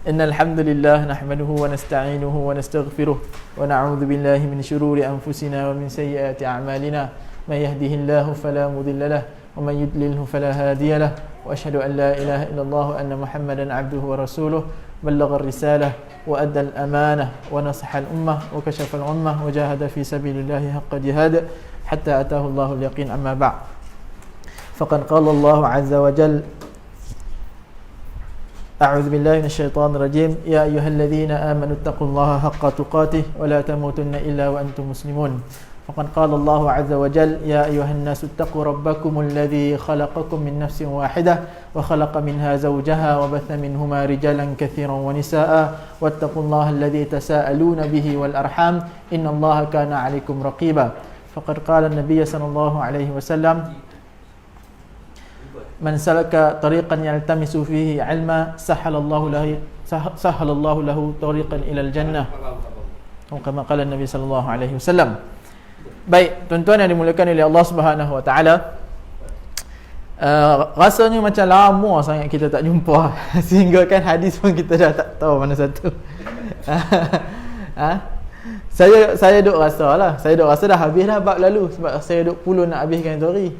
إن الحمد لله نحمده ونستعينه ونستغفره ونعوذ بالله من شرور أنفسنا ومن سيئات أعمالنا من يهده الله فلا مضل له ومن يضلله فلا هادي له وأشهد أن لا إله إلا الله وأن محمدا عبده ورسوله بلغ الرسالة وأدى الأمانة ونصح الأمة وكشف الغمة وجاهد في سبيل الله حق جهاده حتى أتاه الله اليقين. أما بعد فقد قال الله عز وجل: أعوذ بالله من الشيطان الرجيم يا أيها الذين آمنوا اتقوا الله حق تقاته ولا تموتن إلا وأنتم مسلمون. فقد قال الله عز وجل: يا أيها الناس اتقوا ربكم الذي خلقكم من نفس واحدة وخلق منها زوجها وبث منهما رجالا كثيرا ونساء واتقوا الله الذي تساءلون به والأرحام إن الله كان عليكم رقيبا. فقد قال النبي صلى الله عليه وسلم: من سلك طريقا يلتمس فيه علما سهل الله له طريقا إلى الجنة atau kama qala Nabi sallallahu alaihi wasallam. Baik, tuan-tuan yang dimuliakan oleh Allah Subhanahu wa taala, rasanya macam lama sangat kita tak jumpa sehingga kan hadis pun kita dah tak tahu mana satu. Saya duk rasa dah habis dah bab lalu, sebab saya duk puluh nak habiskan tu hari.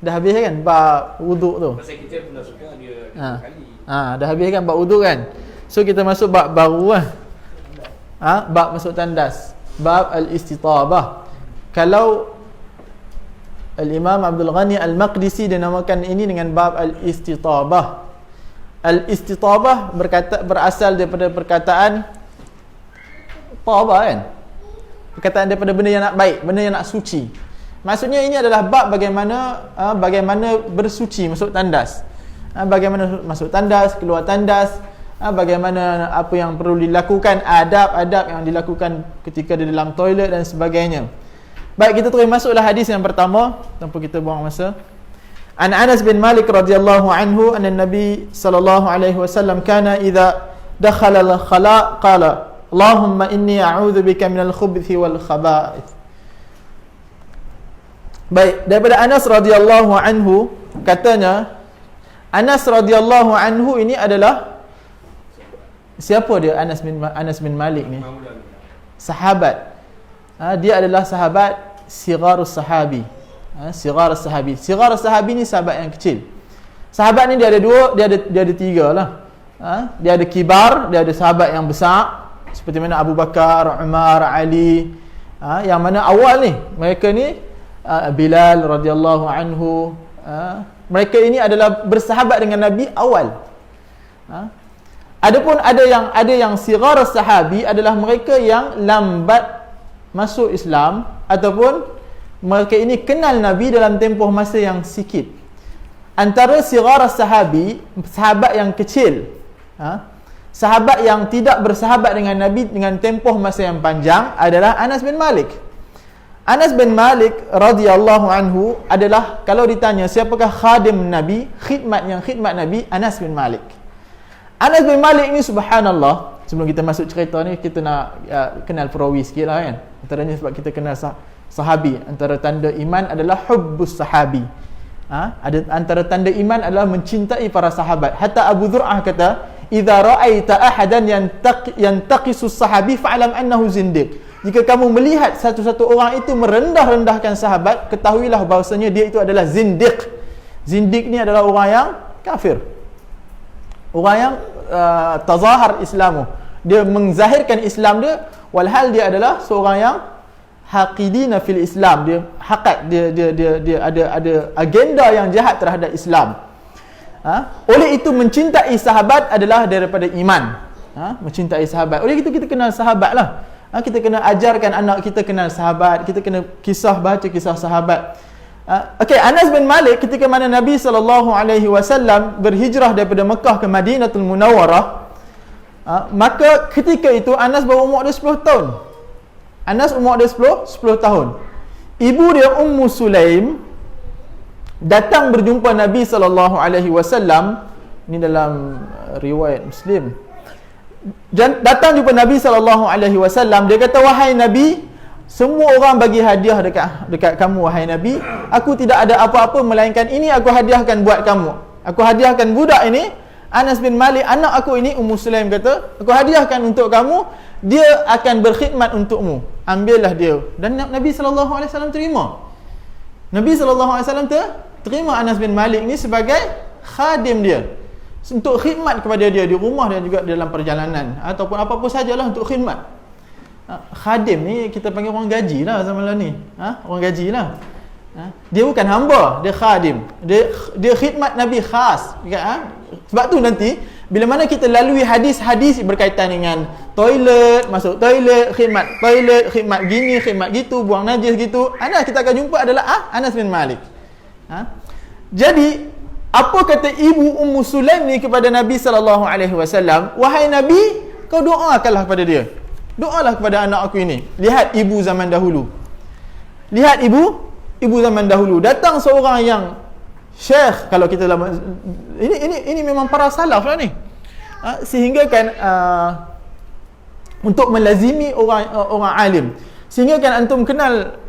Dah habis kan bab wuduk tu. Pasal kita pernah suka dia kali. Dah habis kan bab wuduk kan. So kita masuk bab baru lah. Bab masuk tandas, bab al-istitabah. Kalau Al-Imam Abdul Ghani Al-Maqdisi dia namakan ini dengan bab al-istitabah. Al-istitabah berasal daripada perkataan tabah kan. Perkataan daripada benda yang nak baik, benda yang nak suci. Maksudnya ini adalah bab bagaimana bersuci masuk tandas. Bagaimana masuk tandas, keluar tandas, bagaimana apa yang perlu dilakukan, adab-adab yang dilakukan ketika di dalam toilet dan sebagainya. Baik, kita terus masuklah hadis yang pertama tanpa kita buang masa. An Anas bin Malik radhiyallahu anhu anna Nabi sallallahu alaihi wasallam kana idza dakhala al-khala qala Allahumma inni a'udzu bika minal khubuthi wal khaba'ith. Baik, daripada Anas radhiyallahu anhu katanya, Anas radhiyallahu anhu ini adalah siapa dia? Anas bin Malik ni sahabat. Dia adalah sahabat Sigharus Sahabi. Sigharus Sahabi ni sahabat yang kecil. Sahabat ni dia ada dua, dia ada tiga lah. Dia ada kibar, dia ada sahabat yang besar seperti mana Abu Bakar, Umar, Ali. Yang mana awal ni mereka ni Bilal radhiyallahu anhu, mereka ini adalah bersahabat dengan Nabi awal. Adapun ada yang sigar sahabi adalah mereka yang lambat masuk Islam ataupun mereka ini kenal Nabi dalam tempoh masa yang sikit. Antara sigar sahabi, sahabat yang kecil, sahabat yang tidak bersahabat dengan Nabi dengan tempoh masa yang panjang adalah Anas bin Malik. Anas bin Malik radhiyallahu anhu adalah, kalau ditanya siapakah khadim Nabi, khidmat Nabi, Anas bin Malik. Anas bin Malik ni subhanallah, sebelum kita masuk cerita ni kita nak kenal perawi sikit lah kan. Antaranya sebab kita kenal sahabi, antara tanda iman adalah hubbus sahabi. Ada antara tanda iman adalah mencintai para sahabat. Hatta Abu Zur'ah kata, idza ra'aita ahadan yantaqisus sahabi fa'lam annahu zindiq. Jika kamu melihat satu-satu orang itu merendah-rendahkan sahabat, ketahuilah bahawasanya dia itu adalah zindiq. Zindiq ni adalah orang yang kafir, orang yang tazahar Islamu, dia menzahirkan Islam dia walhal dia adalah seorang yang haqidina fil Islam, dia hakat, dia ada agenda yang jahat terhadap Islam. Oleh itu mencintai sahabat adalah daripada iman. Mencintai sahabat. Oleh itu kita kenal sahabat lah. Kita kena ajarkan anak kita kenal sahabat, kita kena baca kisah sahabat. Okey, Anas bin Malik ketika mana Nabi SAW berhijrah daripada Mekah ke Madinatul Munawwarah, maka ketika itu Anas baru umur dia 10 tahun. Anas umur dia 10 tahun. Ibu dia Ummu Sulaim datang berjumpa Nabi SAW. Ini dalam riwayat Muslim. Datang jumpa Nabi SAW. Dia kata, wahai Nabi, semua orang bagi hadiah dekat kamu wahai Nabi. Aku tidak ada apa-apa melainkan ini aku hadiahkan buat kamu. Aku hadiahkan budak ini Anas bin Malik, anak aku ini, Ummu Sulaim kata, aku hadiahkan untuk kamu, dia akan berkhidmat untukmu, ambillah dia. Dan Nabi SAW terima. Nabi SAW terima Anas bin Malik ni sebagai khadim dia, untuk khidmat kepada dia di rumah dan juga dalam perjalanan, ataupun apa-apa sajalah untuk khidmat. Khadim ni kita panggil orang gaji lah zaman ni. Orang gaji lah. Dia bukan hamba, dia khadim. Dia khidmat Nabi khas. Sebab tu nanti bila mana kita lalui hadis-hadis berkaitan dengan toilet, masuk toilet, khidmat gini, khidmat gitu, buang najis gitu, kita akan jumpa adalah Anas bin Malik. Jadi apa kata ibu Ummu Sulaim ni kepada Nabi SAW? Wahai Nabi, kau doakanlah kepada dia. Doalah kepada anak aku ini. Lihat ibu zaman dahulu. Lihat ibu zaman dahulu. Datang seorang yang syekh, kalau kita ini memang para salaf lah ni. Sehingga kan untuk melazimi orang alim. Sehingga kan antum kenal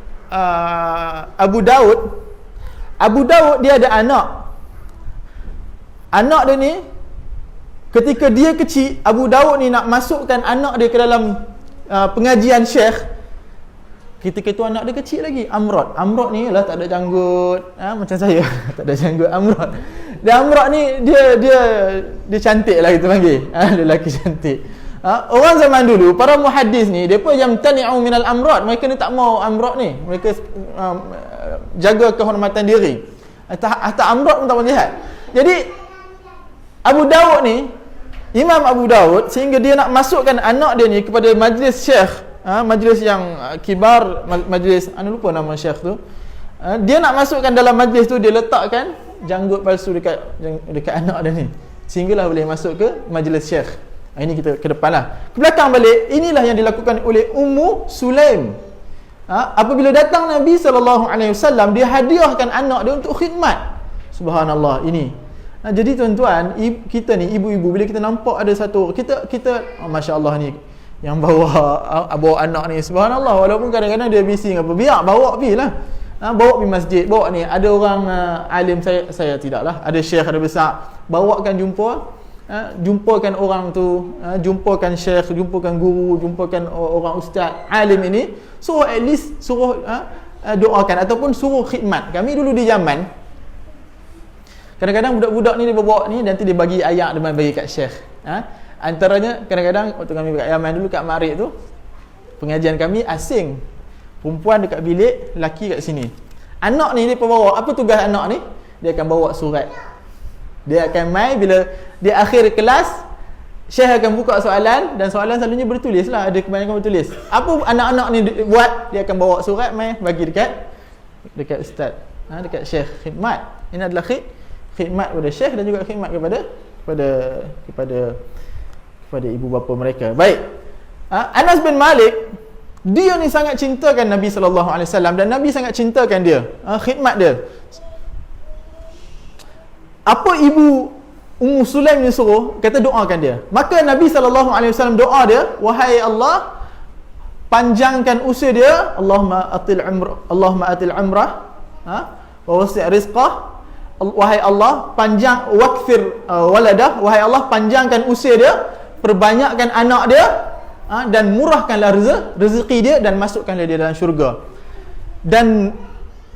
Abu Daud. Abu Daud dia ada anak. Anak dia ni, ketika dia kecil, Abu Daud ni nak masukkan anak dia ke dalam pengajian syekh. Ketika itu anak dia kecil lagi, Amrod ni lah tak ada janggut, macam saya tak ada janggut Amrod. Dan Amrod ni dia cantik lah kita panggil, lelaki cantik. Orang zaman dulu, para muhaddis ni, depa yamtani'u minal amrad, mereka ni tak mau amrad ni, mereka jaga kehormatan diri. Hatta amrad pun tak mau lihat. Jadi Abu Daud ni, Imam Abu Daud, sehingga dia nak masukkan anak dia ni kepada majlis syekh, majlis yang kibar, majlis lupa nama syekh tu. Dia nak masukkan dalam majlis tu, dia letakkan janggut palsu dekat anak dia ni, sehinggalah boleh masuk ke majlis syekh. Ini kita ke depan lah. Ke belakang balik, inilah yang dilakukan oleh Ummu Sulaim. Apabila datang Nabi SAW, dia hadiahkan anak dia untuk khidmat. Subhanallah, ini. Jadi tuan-tuan, kita ni ibu-ibu, bila kita nampak ada satu, kita Masya Allah ni yang bawa anak ni, subhanallah, walaupun kadang-kadang dia bising apa, biar bawa pergi lah. Bawa pergi masjid, bawa ni, ada orang alim, saya tidaklah, ada syekh, ada besar, bawakan jumpakan orang tu, jumpakan syekh, jumpakan guru, jumpakan orang ustaz alim ini, suruh at least doakan ataupun suruh khidmat. Kami dulu di zaman, kadang-kadang budak-budak ni dia bawa ni, nanti dia bagi ayat, dia bagi kat syekh. Antaranya kadang-kadang waktu kami kat Yaman dulu, kat Marik tu, pengajian kami asing, perempuan dekat bilik, lelaki kat sini. Anak ni dia bawa, apa tugas anak ni? Dia akan bawa surat. Dia akan mai, bila dia akhir kelas, syekh akan buka soalan, dan soalan selalunya bertulis lah, ada kebanyakan bertulis. Apa anak-anak ni buat? Dia akan bawa surat, mai bagi dekat ustaz, dekat syekh, khidmat. Ini adalah khidmat kepada syekh dan juga khidmat kepada ibu bapa mereka. Baik. Anas bin Malik, dia ni sangat cintakan Nabi SAW, dan Nabi sangat cintakan dia, khidmat dia. Apa ibu Ummu Sulaim ni suruh, kata doakan dia. Maka Nabi SAW doa dia, wahai Allah, panjangkan usia dia, Allahumma atil umrah, wa wasi' rizqah. Wahai Allah, panjang wakfir waladah, wahai Allah, panjangkan usia dia, perbanyakkan anak dia, dan murahkanlah rezeki dia, dan masukkanlah dia dalam syurga. Dan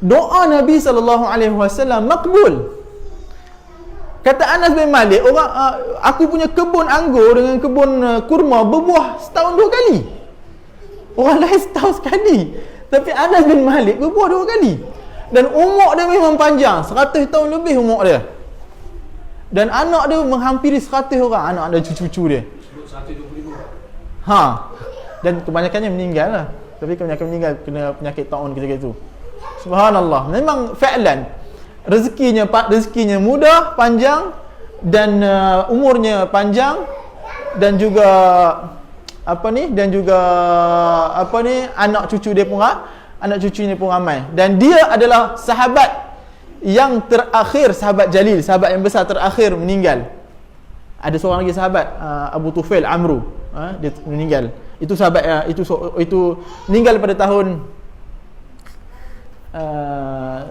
doa Nabi SAW makbul. Kata Anas bin Malik, aku punya kebun anggur dengan kebun kurma berbuah setahun 2 kali. Orang lain setahun sekali, tapi Anas bin Malik berbuah 2 kali. Dan umur dia memang panjang, 100 tahun lebih umur dia. Dan anak dia menghampiri 100 orang, anak dan cucu-cucu dia. 125. Dan kebanyakannya meninggal lah. Tapi kebanyakan meninggal kena penyakit taun ketika itu. Subhanallah, memang fa'lan rezekinya mudah, panjang, dan umurnya panjang, dan juga anak cucunya pun ramai. Dan dia adalah sahabat yang terakhir, sahabat jalil, sahabat yang besar terakhir meninggal. Ada seorang lagi sahabat, Abu Tufail Amru, dia meninggal. Itu sahabat itu meninggal pada tahun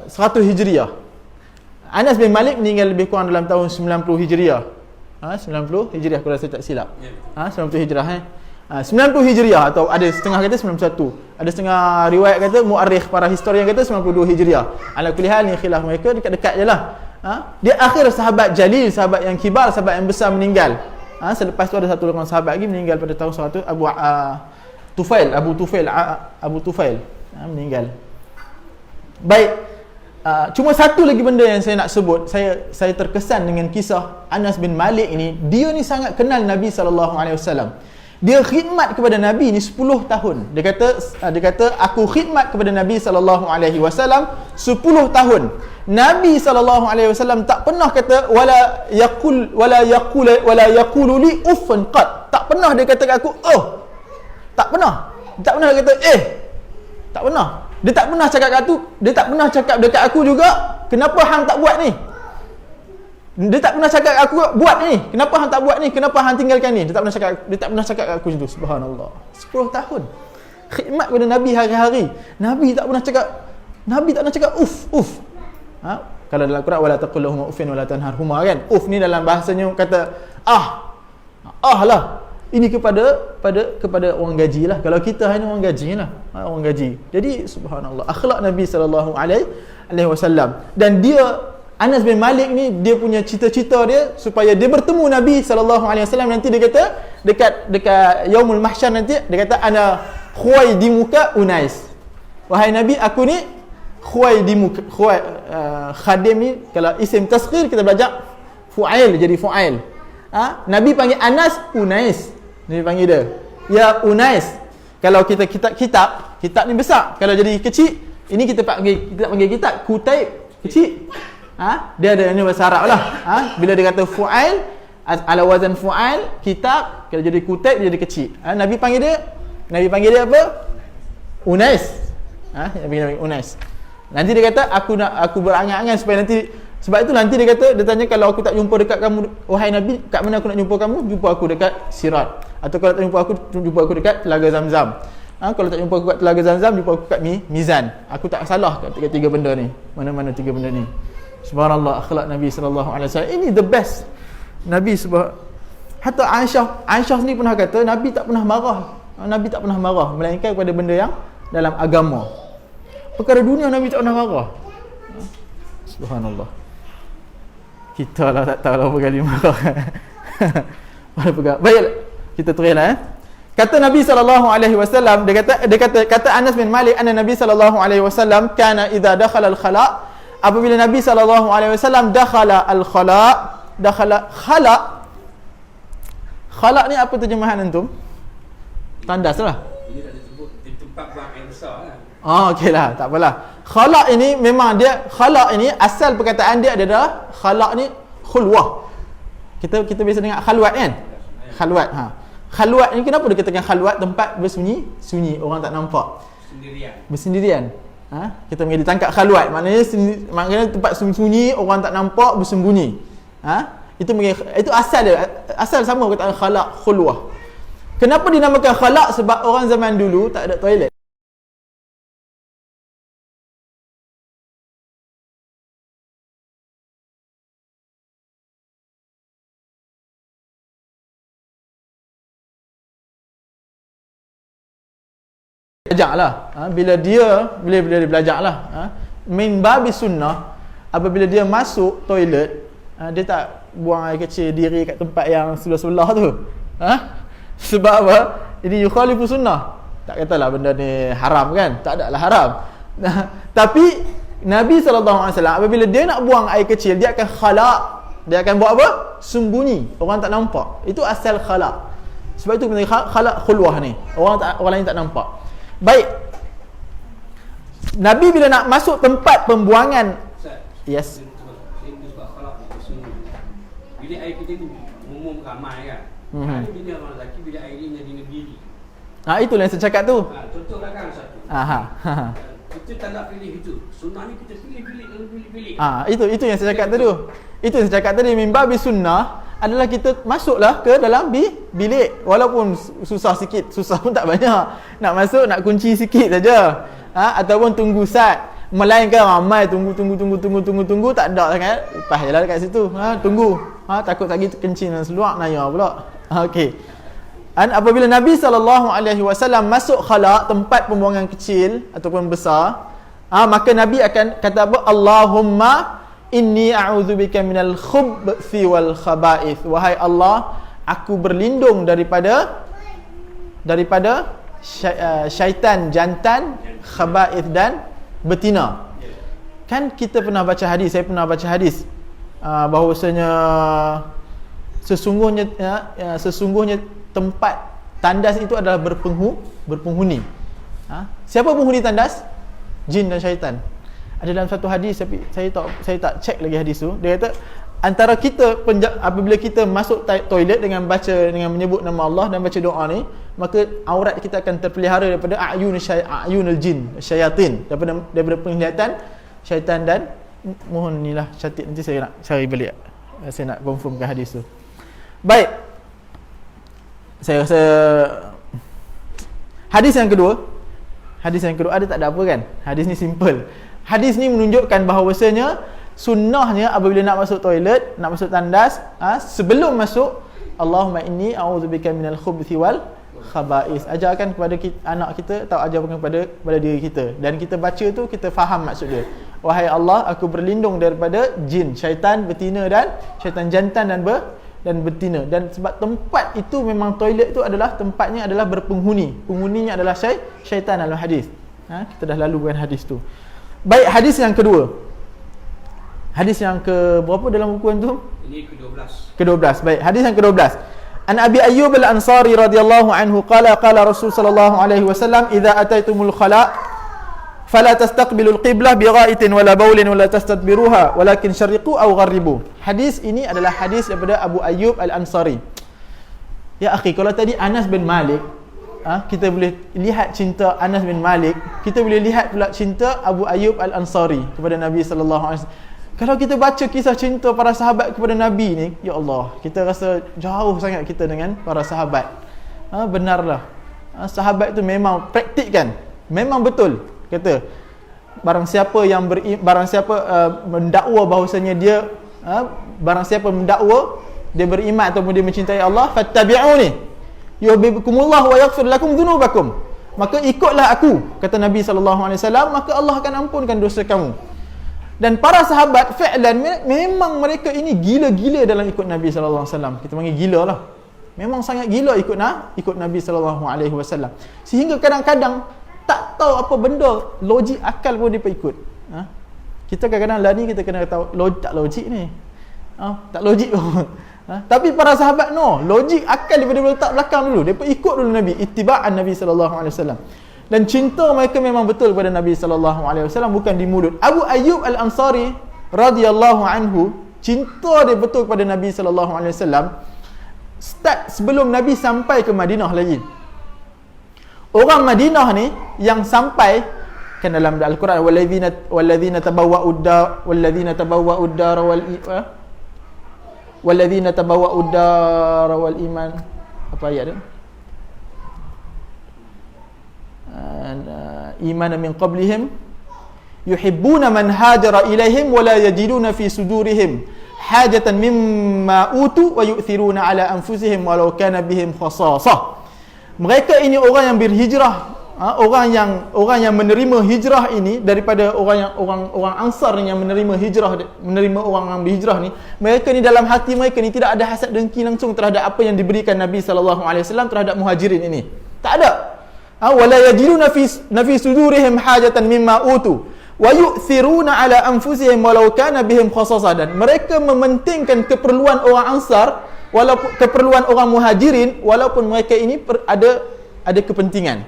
100 Hijriah. Anas bin Malik meninggal lebih kurang dalam tahun 90 Hijriah. 90 Hijriah kalau saya tak silap. Ya. 90 Hijrah 90 Hijriah atau ada setengah kata 91. Ada setengah riwayat kata muarikh para historian kata 92 Hijriah. Ala kulli hal ni khilaf mereka dekat-dekat jelah. Dia akhir sahabat jalil, sahabat yang kibar, sahabat yang besar meninggal. Selepas tu ada satu orang sahabat lagi meninggal pada tahun 100 Abu Tufail meninggal. Baik. Cuma satu lagi benda yang saya nak sebut, saya terkesan dengan kisah Anas bin Malik ini. Dia ni sangat kenal Nabi SAW. Dia khidmat kepada Nabi ni 10 tahun. Dia kata aku khidmat kepada Nabi SAW 10 tahun. Nabi SAW tak pernah kata wala yaqulu li uffan qat. Tak pernah dia kata kat aku tak pernah. Tak pernah dia kata tak pernah. Dia tak pernah cakap kat aku, dia tak pernah cakap dekat aku juga, kenapa hang tak buat ni? Dia tak pernah cakap kat aku, buat ni. Kenapa hang tak buat ni? Kenapa hang tinggalkan ni? Dia tak pernah cakap kat aku macam tu. Subhanallah. 10 tahun khidmat kepada Nabi hari-hari. Nabi tak pernah cakap uff. Kalau dalam Quran wala taqul lahum uffin wala tanharhuma kan. Uff ni dalam bahasanya kata lah. Ini kepada orang gaji lah. Kalau kita hanya orang gaji lah, orang gaji. Jadi subhanallah, akhlak Nabi sallallahu alaihi wasallam. Dan dia Anas bin Malik ni, dia punya cita-cita dia supaya dia bertemu Nabi sallallahu alaihi wasallam. Nanti dia kata dekat yaumul mahsyar nanti dia kata ana khuwaidimuka Unais. Wahai Nabi, aku ni khuwaidimuka. Khadim ni kalau isim tasghir kita belajar fu'ail jadi fu'ail. Nabi panggil Anas Unais. Nabi panggil dia ya Unais. Kalau kita kitab ni besar. Kalau jadi kecil, ini kita panggil kitab Kutaib kecil. Dia ada ni bahasa Arab lah. Bila dia kata fu'ail ala wazan fu'ail, kitab kalau jadi Kutaib dia jadi kecil. Nabi panggil dia apa? Unais. Nabi Unais. Nanti dia kata aku berangan-angan supaya nanti, sebab itu nanti dia kata, dia tanya kalau aku tak jumpa dekat kamu wahai Nabi, kat mana aku nak jumpa kamu? Jumpa aku dekat Sirat. Atau kalau tak jumpa aku dekat Telaga Zamzam. Kalau tak jumpa aku kat Telaga Zamzam, jumpa aku kat Mizan. Aku tak salah kat tiga benda ni. Mana-mana tiga benda ni. Subhanallah, akhlak Nabi sallallahu alaihi wasallam. Ini the best. Nabi hatta Aisyah sendiri pernah kata Nabi tak pernah marah. Melainkan kepada benda yang dalam agama. Perkara dunia Nabi tak pernah marah. Subhanallah. Kita lah tak tahu lah berapa kali marah. Baik, kita teruslah. Kata Nabi SAW, dia kata Anas bin Malik, anna Nabi SAW kana idza dakhala al-khala, apabila Nabi SAW dakhala al-khala, khala ni apa terjemahan antum? Tandas lah. Ini tak disebut di tempat buang air besar kan. Okeylah, tak apalah. Khala ini memang khala ini asal perkataan dia adalah khala ni khulwah. Kita biasa dengar khalwat kan? Khalwat. Khalwat ni kenapa dia katakan khalwat? Tempat sunyi, orang tak nampak. Bersendirian. Kita pergi ditangkap khalwat. Maknanya tempat sunyi, orang tak nampak, bersembunyi. Itu asal dia. Asal sama perkataan khala khulwah. Kenapa dinamakan khala? Sebab orang zaman dulu tak ada toilet. Belajarlah. Bila dia belajarlah. Min babi sunnah, apabila dia masuk toilet, dia tak buang air kecil diri kat tempat yang sebelah-sebelah tu. Sebab apa? Ini yukhalifu sunnah. Tak katalah benda ni haram kan? Tak adalah haram. Tapi Nabi SAW apabila dia nak buang air kecil, dia akan khala'. Dia akan buat apa? Sembunyi. Orang tak nampak. Itu asal khala'. Sebab itu penting khala' khulwah ni. Orang lain tak nampak. Baik. Nabi bila nak masuk tempat pembuangan, yes. Bila air kita ni umum ramai kan. Ada bila orang lelaki bila air ni jadi berdiri. Itulah yang saya cakap tu. Contoh belakang satu. Itu tanda pilih itu. Sunnah ni kita pilih. Itu yang saya cakap tadi. Itu yang saya cakap tadi, mimba bi sunnah adalah kita masuklah ke dalam bilik, walaupun susah sikit, susah pun tak banyak. Nak masuk nak kunci sikit saja. Ataupun tunggu sat. Melainkan ramai tunggu tak ada sangat, lepas je lah dekat situ. Tunggu. Takut lagi kencing dan seluar naya pula. Okey. Dan apabila Nabi SAW masuk khala, tempat pembuangan kecil ataupun besar, maka Nabi akan kata apa? Allahumma inni a'udzubika minal khubthi wal khaba'ith. Wahai Allah, aku berlindung daripada syaitan jantan, khaba'ith dan betina. Kan kita pernah baca hadis, saya pernah baca hadis bahawasanya sesungguhnya tempat tandas itu adalah berpenghuni. Siapa penghuni tandas? Jin dan syaitan. Ada dalam satu hadis, tapi saya tak cek lagi hadis tu. Dia kata antara kita apabila kita masuk toilet dengan menyebut nama Allah dan baca doa ni, maka aurat kita akan terpelihara daripada ayunul jin, syaitan, daripada penglihatan syaitan. Dan mohon inilah cantik, nanti saya nak cari balik, saya nak confirmkan hadis tu. Baik, saya rasa hadis yang kedua ada tak ada apa kan? Hadis ni simple. Hadis ni menunjukkan bahawasanya sunnahnya apabila nak masuk toilet, nak masuk tandas, sebelum masuk, Allahumma inni a'udzubika minal khubuthi wal khaba'is. Ajarkan kepada anak kita, atau ajarkan kepada diri kita, dan kita baca tu kita faham maksud dia. Wahai Allah, aku berlindung daripada jin, syaitan betina dan syaitan jantan dan betina. Dan sebab tempat itu memang toilet itu tempatnya adalah berpenghuni. Penghuninya adalah syaitan dalam hadis. Kita dah lalukan hadis tu. Baik, hadis yang kedua. Hadis yang ke berapa dalam buku tu? Ini ke-12. Ke-12. Baik, hadis yang ke-12. An Abi Ayyub Al-Ansari radhiyallahu anhu qala Rasul sallallahu alaihi wasallam, idza ataitumul khala fala tastaqbilul qiblah bighaitin wala baulin wala tastadbiruha walakin syarriqu aw gharribu. Hadis ini adalah hadis daripada Abu Ayyub Al-Ansari. Ya akhi, kalau tadi Anas bin Malik, kita boleh lihat cinta Anas bin Malik, kita boleh lihat pula cinta Abu Ayyub Al-Ansari kepada Nabi sallallahu alaihi wasallam. Kalau kita baca kisah cinta para sahabat kepada Nabi ni, ya Allah, kita rasa jauh sangat kita dengan para sahabat. Benarlah, sahabat itu memang praktikkan, memang betul. Kata barang siapa mendakwa bahawasanya dia barang siapa mendakwa dia beriman ataupun dia mencintai Allah, fattabi'uni yuhibbukumullah wa yaghfir lakum dhunubakum, maka ikutlah aku, kata Nabi SAW, maka Allah akan ampunkan dosa kamu. Dan para sahabat fi'lan memang mereka ini gila-gila dalam ikut Nabi SAW. Kita panggil gila lah, memang sangat gila ikut Nabi SAW, sehingga kadang-kadang tak tahu apa benda, logik akal pun dia ikut. Kita kadang-kadang lah ni kita kena tahu tak logik ni, tak logik pun. Tapi para sahabat logik akal daripada letak belakang dulu, depa ikut dulu Nabi, ittiba'an Nabi SAW. Dan cinta mereka memang betul kepada Nabi SAW, bukan di mulut. Abu Ayyub Al-Ansari radhiyallahu anhu, cinta dia betul kepada Nabi SAW start sebelum Nabi sampai ke Madinah lagi. Orang Madinah ni yang sampai, kan dalam Al-Quran, walladzina tabawwa'ud dar wal iman, apa ayat dia? Iman min qablihim yuhibbuna man hajara ilaihim wa la yajiduna fi sudurihim hajatan mimma utu wa yu'thiruna ala anfusihim walau kana bihim khasasah. Mereka ini orang yang berhijrah, orang yang menerima hijrah ini daripada orang Ansar yang menerima orang yang berhijrah ni. Mereka ni dalam hati mereka ni tidak ada hasad dengki langsung terhadap apa yang diberikan Nabi SAW terhadap muhajirin ini. Tak ada. Wala yajiduna fi sudurihim hajatan mimma utu wa yu'thiruna ala anfusihim walau kana bihim khasasah. Dan mereka mementingkan keperluan orang Ansar, walaupun keperluan orang muhajirin, walaupun mereka ini ada kepentingan.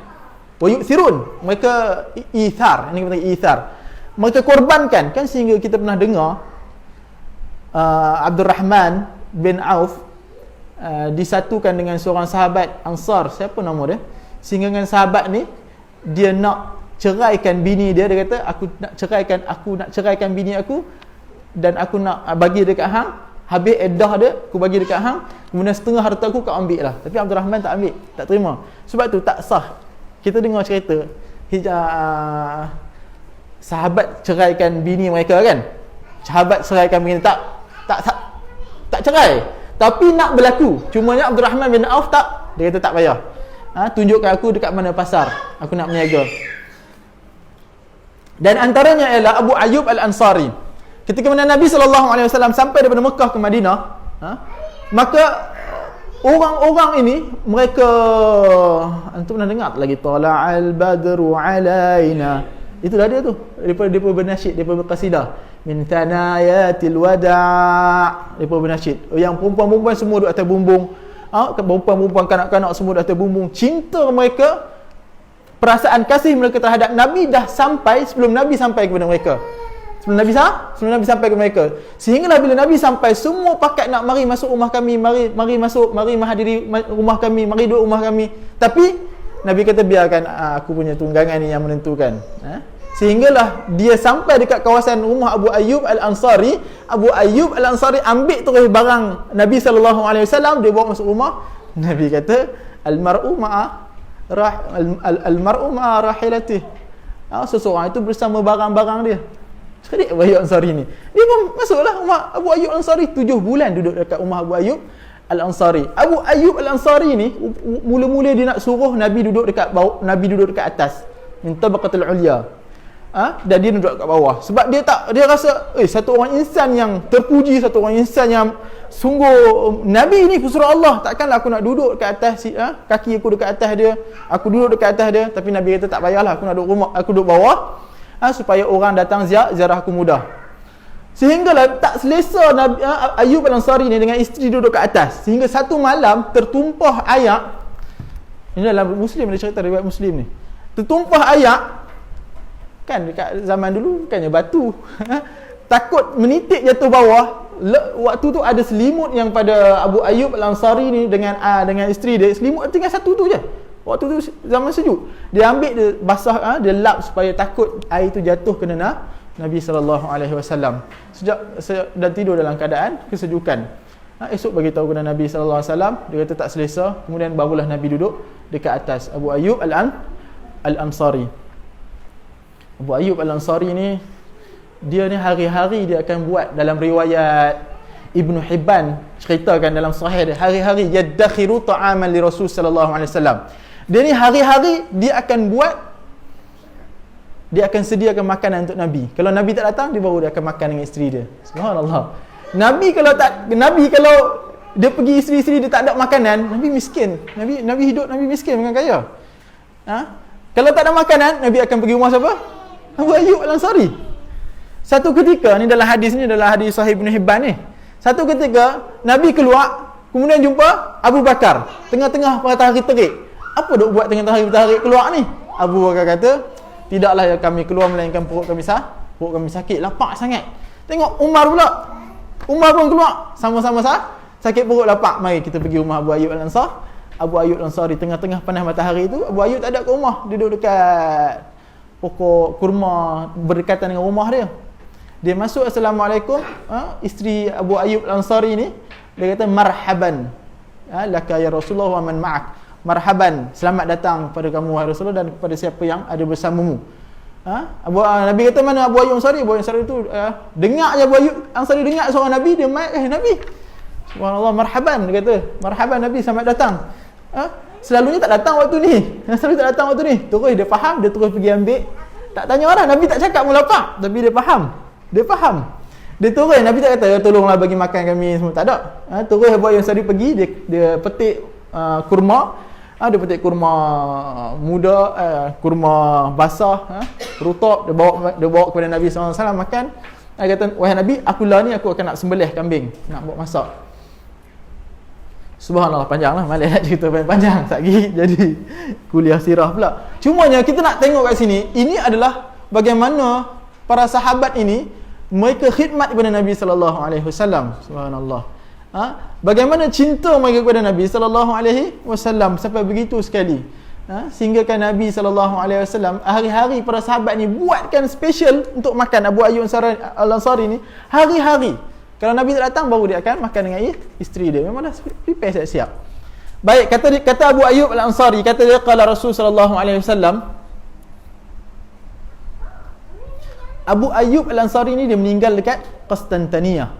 Wa yu'thirun, mereka ithar, ini kita ithar, mereka korbankan. Kan sehingga kita pernah dengar Abdul Rahman bin Auf disatukan dengan seorang sahabat Ansar, siapa nama dia, sehingga dengan sahabat ni dia nak ceraikan bini dia. Dia kata aku nak ceraikan bini aku, dan aku nak bagi dekat hang, habis iddah dia aku bagi dekat hang, kemudian setengah harta aku kau ambil lah. Tapi Abdul Rahman tak ambil, tak terima. Sebab tu tak sah. Kita dengar cerita sahabat ceraikan bini mereka kan. Sahabat ceraikan bini, tak cerai, tapi nak berlaku. Cumanya Abdul Rahman bin Auf tak, dia kata tak payah. Tunjukkan aku dekat mana pasar, aku nak berniaga. Dan antaranya ialah Abu Ayyub Al-Ansari. Ketika mana Nabi SAW sampai daripada Mekah ke Madinah, maka orang-orang ini, mereka, antum pernah dengar lagi, tala'al badru alaina, itulah dia tu, daripada bernasyid, daripada berqasidah, min thanayatil wada', daripada bernasyid. Yang perempuan-perempuan semua duduk atas bumbung, perempuan-perempuan, kanak-kanak semua duduk atas bumbung. Cinta mereka, perasaan kasih mereka terhadap Nabi dah sampai sebelum Nabi sampai kepada mereka. Sebelum Nabi sampai ke mereka. Sehinggalah bila Nabi sampai, semua pakat nak mari masuk rumah kami, mari menghadiri rumah kami, mari duduk rumah kami. Tapi Nabi kata biarkan aku punya tunggangan ni yang menentukan. Sehinggalah dia sampai dekat kawasan rumah Abu Ayyub Al-Ansari. Abu Ayyub Al-Ansari ambil terus barang Nabi SAW, dia bawa masuk rumah. Nabi kata al-mar'u ma'a rahilatih. Seseorang itu bersama barang-barang dia. Sekali Abu Ayyub Al-Ansari ni, dia pun masuklah rumah Abu Ayyub Al-Ansari. 7 bulan duduk dekat rumah Abu Ayyub Al-Ansari. Abu Ayyub Al-Ansari ni mula-mula dia nak suruh Nabi duduk dekat bawah, Nabi duduk dekat atas, min tabaqatul ulya. Dan dia duduk kat bawah sebab dia rasa satu orang insan yang terpuji, satu orang insan yang sungguh Nabi ni pesuruh Allah, takkanlah aku nak duduk dekat atas, kaki aku dekat atas dia, aku duduk dekat atas dia. Tapi Nabi kata tak payahlah, aku nak duduk rumah, aku duduk bawah, supaya orang datang ziarah aku mudah. Sehinggalah tak selesa Nabi Ayyub Al-Ansari ni dengan isteri duduk kat atas, sehingga satu malam tertumpah ayak. Ini dalam Muslim, ada cerita riwayat Muslim ni. Tertumpah ayak kan, dekat zaman dulu bukannya batu. Takut menitik jatuh bawah. Waktu tu ada selimut yang pada Abu Ayyub Al-Ansari ni dengan isteri dia, selimut tinggal satu tu je. Waktu tu zaman sejuk, dia ambil, dia basah, dia lap supaya takut air tu jatuh kena Nabi SAW. Dan tidur dalam keadaan kesejukan. Esok bagi tahu kepada Nabi SAW, dia kata tak selesa. Kemudian barulah Nabi duduk dekat atas. Abu Ayyub Al-Ansari. Abu Ayyub Al-Ansari ni, dia ni hari-hari dia akan buat, dalam riwayat Ibnu Hibban ceritakan dalam sahih dia, hari-hari yadakhiru ta'aman li Rasul sallallahu alaihi wasallam. Dia ni hari-hari dia akan buat, dia akan sediakan makanan untuk Nabi. Kalau Nabi tak datang, dia baru dia akan makan dengan isteri dia. Subhanallah. Nabi kalau dia pergi isteri-isteri dia tak ada makanan, Nabi miskin. Nabi hidup Nabi miskin, bukan kaya. Kalau tak ada makanan, Nabi akan pergi rumah siapa? Abu Ayyub Al-Ansari. Satu ketika ni, dalam hadis ni, dalam hadis Sahih Ibn Hibban ni, satu ketika Nabi keluar, kemudian jumpa Abu Bakar tengah-tengah matahari terik. Apa duk buat tengah-tengah matahari keluar ni? Abu Bakar kata, tidaklah yang kami keluar melainkan perut kami sakit, lapar sangat. Tengok Umar pula, Umar pun keluar, sama-sama sakit perut, lapar. Mari kita pergi rumah Abu Ayyub Al-Ansari. Abu Ayyub Al-Ansari tengah-tengah panas matahari tu, Abu Ayyub tak ada kat rumah, duduk dekat pokok kurma berdekatan dengan rumah dia. Dia masuk, Assalamualaikum. Isteri Abu Ayyub Al-Ansari ni, dia kata marhaban laka ya Rasulullah wa man ma'ak. Marhaban, selamat datang pada kamu wahai Rasulullah dan kepada siapa yang ada bersamamu. Nabi kata mana Abu Ayyub Al-Ansari? Abu Ayyub Al-Ansari tu dengar je, Abu Ayyub Al-Ansari dengar suara Nabi, dia mai, Nabi. Subhanallah, marhaban, dia kata, marhaban Nabi, selamat datang. Selalunya tak datang waktu ni. Terus dia faham, dia terus pergi ambil. Tak tanya orang, Nabi tak cakap pun lapar, tapi dia faham. Dia turun, Nabi tak kata tolonglah bagi makan kami semua, tak ada. Terus Abu Ayyub Al-Ansari pergi, dia petik kurma. Dia petik kurma muda, kurma basah, rutab, dia bawa kepada Nabi SAW makan. Dia kata, wahai Nabi, akulah ni, aku akan nak sembelih kambing, nak buat masak. Subhanallah, panjang lah, malah nak cerita panjang lagi jadi kuliah sirah pula. Cumanya kita nak tengok kat sini, ini adalah bagaimana para sahabat ini mereka khidmat kepada Nabi SAW. Subhanallah. Bagaimana cinta mereka kepada Nabi SAW sampai begitu sekali. Sehingga kan Nabi SAW hari-hari para sahabat ni buatkan special untuk makan. Abu Ayyub Al-Ansari ni hari-hari, kalau Nabi tak datang, baru dia akan makan dengan isteri dia. Memang dah prepare siap-siap. Baik, kata Abu Ayyub Al-Ansari, kata dia, qala Rasul sallallahu alaihi wasallam, Abu Ayyub Al-Ansari ni dia meninggal dekat Konstantinia.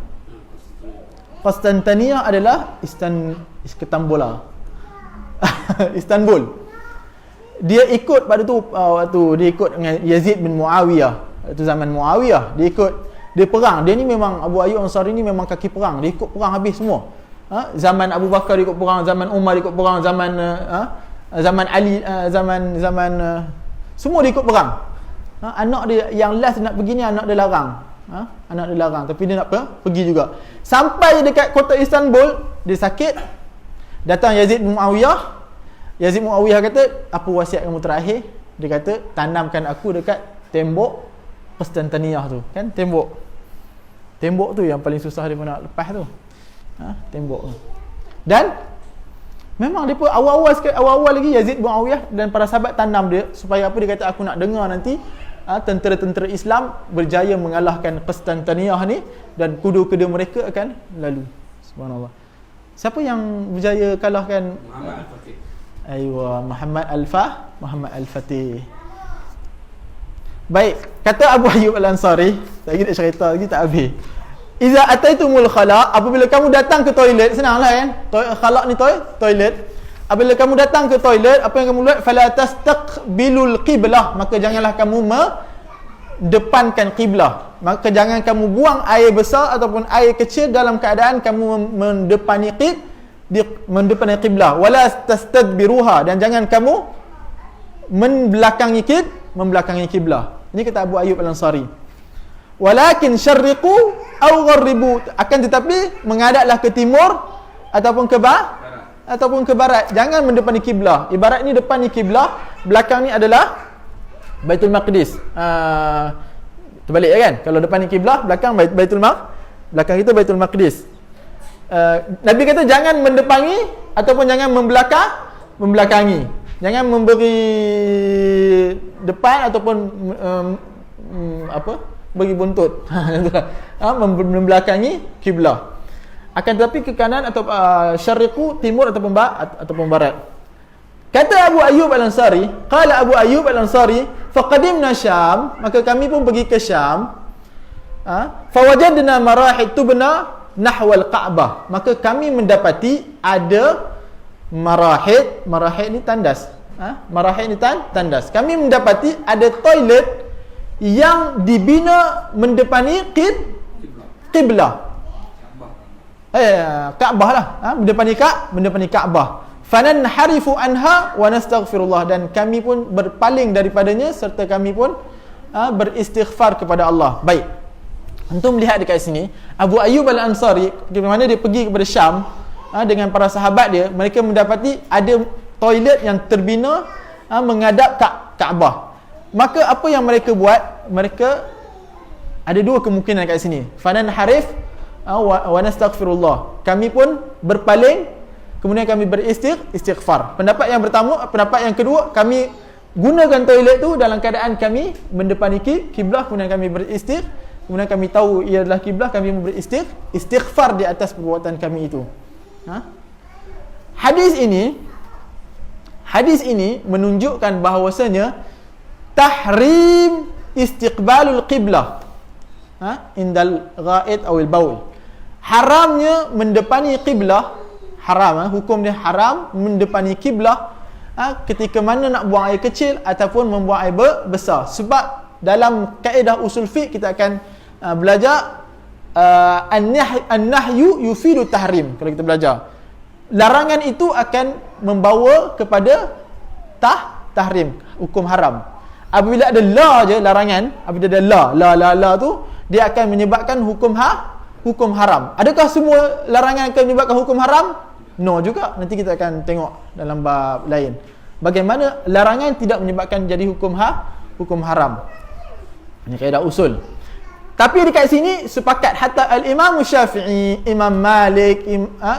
Konstantinia adalah Istanbul. Istanbul. Dia ikut pada tu waktu dia ikut dengan Yazid bin Muawiyah. Waktu zaman Muawiyah dia ikut, dia perang. Dia ni memang Abu Ayyub Al-Ansari ni memang kaki perang. Dia ikut perang habis semua. Zaman Abu Bakar dia ikut perang, zaman Umar dia ikut perang, zaman Ali, semua dia ikut perang. Anak dia yang last nak pergi ni anak dia larang. Anak dia larang tapi dia nak pergi juga. Sampai dekat kota Istanbul, dia sakit. Datang Yazid bin Muawiyah. Yazid bin Muawiyah kata, apa wasiat kamu terakhir? Dia kata, tanamkan aku dekat tembok Konstantinia tu. Kan tembok. Tembok tu yang paling susah dia nak lepas tu. Tembok tu. Dan memang dia pun awal-awal lagi Yazid bin Muawiyah dan para sahabat tanam dia supaya apa, dia kata aku nak dengar nanti tentera-tentera Islam berjaya mengalahkan Konstantinia ni dan kuda-kuda mereka akan lalu. Subhanallah. Siapa yang berjaya kalahkan? Muhammad Al-Fatih. Aywa, Muhammad Al-Fatih. Baik, kata Abu Ayyub Al-Ansari, tak nak cerita lagi tak habis. Iza ataitumul khala, apabila kamu datang ke toilet, senanglah kan? Khala ni toilet. Apabila kamu datang ke toilet, apa yang kamu buat? Fala tastaqbilul qiblah, maka janganlah kamu mendepankan qiblah. Maka jangan kamu buang air besar ataupun air kecil dalam keadaan kamu mendepani qiblah. Wala tastadbiruha, dan jangan kamu membelakangi qiblah. Ini kata Abu Ayyub Al-Ansari. Walakin syarriqu aw gharribu, akan tetapi menghadaplah ke timur ataupun ke barat. Jangan mendepani kiblah. Ibarat ni depan ni kiblah, belakang ni adalah Baitul Maqdis. Terbalik kan? Kalau depan ni kiblah, belakang belakang kita Baitul Maqdis. Nabi kata jangan mendepani ataupun jangan membelakangi. Jangan memberi depan ataupun bagi buntut. Membelakangi kiblah. Akan tetapi ke kanan atau syariqu, timur ataupun barat. Kata Abu Ayyub Al-Ansari, qala Abu Ayyub Al-Ansari, faqadimna Syam, maka kami pun pergi ke Syam. Fawajadna marahid tubna nahwal Ka'bah, maka kami mendapati ada marahid ni tandas. Marahid ni tandas. Kami mendapati ada toilet yang dibina mendepani qiblah. Kaabah lah. Mendepani Kaabah. Fananharifu anha wa nastaghfirullah, dan kami pun berpaling daripadanya serta kami pun beristighfar kepada Allah. Baik. Antum melihat dekat sini, Abu Ayyub Al-Ansari di mana dia pergi kepada Syam dengan para sahabat dia, mereka mendapati ada toilet yang terbina menghadap Kaabah. Maka apa yang mereka buat? Mereka ada dua kemungkinan kat sini. Fananharif wa nastaghfirullah. Kami pun berpaling, kemudian kami beristighfar. Pendapat yang pertama, pendapat yang kedua, kami gunakan toilet tu dalam keadaan kami mendepani kiblah, kemudian kami kemudian kami tahu ia adalah kiblah, kami beristighfar di atas perbuatan kami itu. Hadis ini menunjukkan bahawasanya tahrim istiqbalul qiblah indal ghaid atau al-baul. Haramnya mendepani qiblah, hukum dia haram mendepani qiblah ketika mana nak buang air kecil ataupun membuang air besar. Sebab dalam kaedah usul fiqh kita akan belajar an-nahyu yufidu tahrim. Kalau kita belajar, larangan itu akan membawa kepada tahrim, hukum haram. Apabila ada la je larangan, apabila ada la tu, dia akan menyebabkan hukum haram. Adakah semua larangan akan menyebabkan hukum haram? No juga. Nanti kita akan tengok dalam bab lain bagaimana larangan tidak menyebabkan jadi hukum haram. Ini kaedah usul. Tapi dekat sini sepakat hatta al-Imam Syafi'i, Imam Malik,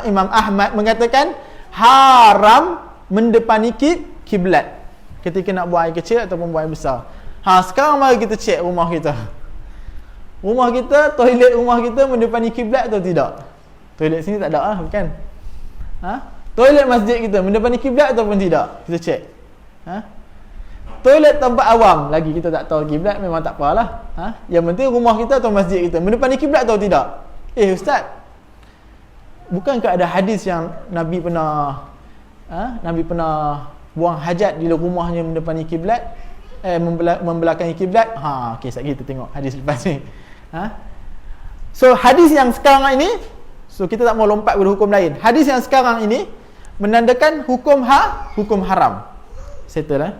Imam Ahmad mengatakan haram mendepani kiblat ketika nak buang air kecil ataupun buang air besar. Sekarang mari kita cek rumah kita. Toilet rumah kita mendepani kiblat atau tidak? Toilet sini tak ada lah, bukan? Toilet masjid kita mendepani kiblat ataupun tidak? Kita cek. toilet tempat awam lagi kita tak tahu kiblat, memang tak apalah. Yang penting rumah kita atau masjid kita mendepani kiblat atau tidak. Ustaz, bukankah ada hadis yang Nabi pernah buang hajat di rumahnya mendepani kiblat, membelakangi kiblat? Okey, sekejap kita tengok hadis lepas ni. So hadis yang sekarang ini, so kita tak mau lompat kepada hukum lain. Hadis yang sekarang ini menandakan hukum haram. Settle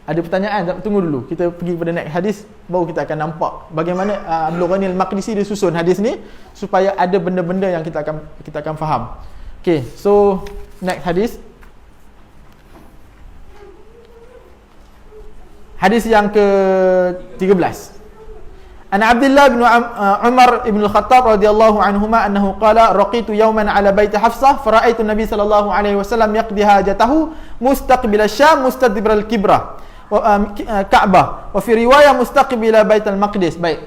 Ada pertanyaan? Tak, tunggu dulu. Kita pergi kepada next hadis, baru kita akan nampak bagaimana Abdul Ghani Al-Maqdisi dia susun hadis ni supaya ada benda-benda yang kita akan faham. Okay, so next hadis. Hadis yang ke-13. An Abdullah bin Umar ibn al-Khattab radhiyallahu anhuma annahu qala raqitu yawman ala baiti Hafsah fara'aitu Nabi sallallahu alaihi wasallam yaqdi hajatahu mustaqbil asy-Syam mustadbir al-Kibrah Ka'bah wa fi riwayah mustaqbil Bait al-Maqdis. Baik.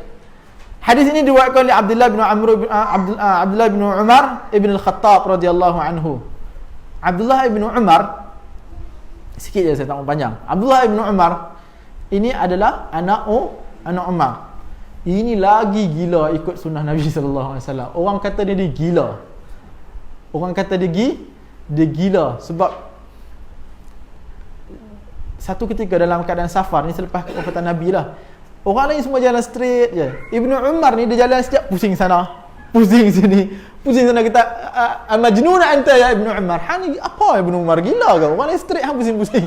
Hadis ini diriwayatkan oleh Abdullah bin Umar ibn al-Khattab radhiyallahu anhu. Abdullah ibn Umar, sikit je saya tak mau panjang. Abdullah ibn Umar ini adalah anak Umar. Ini lagi gila ikut sunnah Nabi sallallahu alaihi wasallam. Orang kata dia gila. Orang kata dia gila sebab satu ketika dalam keadaan safar ni selepas wafatan Nabi lah. Orang lain semua jalan straight je. Ibnu Umar ni dia jalan sekejap pusing sana, pusing sini, pusing sana. Kita majnun anta ya Ibnu Umar. Hani apa Ibnu Umar, gila ke? Orang lain straight pusing-pusing.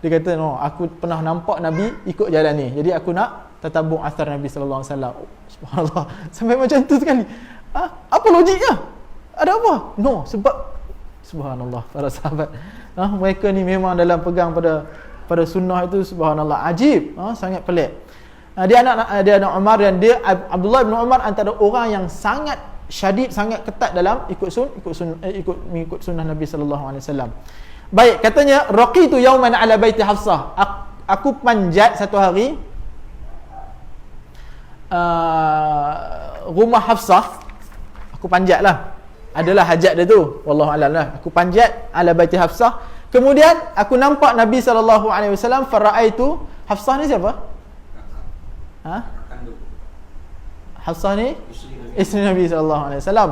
Dia kata no, aku pernah nampak Nabi ikut jalan ni. Jadi aku nak tatabung asar Nabi sallallahu alaihi wasallam. Subhanallah. Sampai macam tu sekali. Apa logiknya? Ada apa? No, sebab subhanallah para sahabat. Mereka ni memang dalam pegang pada sunnah itu, subhanallah, ajib. Sangat pelik. Dia anak Umar, dan dia Abdullah bin Umar antara orang yang sangat syadid, sangat ketat dalam ikut sunnah Nabi sallallahu alaihi wasallam. Baik, katanya raqitu yawman ala baiti Hafsah. Aku panjat satu hari rumah Hafsah. Aku panjat lah, adalah hajat dia tu, wallahu a'lam lah. Aku panjat ala baiti Hafsah. Kemudian aku nampak Nabi sallallahu alaihi wasallam, faraitu. Hafsah ni siapa? Hafsah ni isteri Nabi sallallahu alaihi wasallam.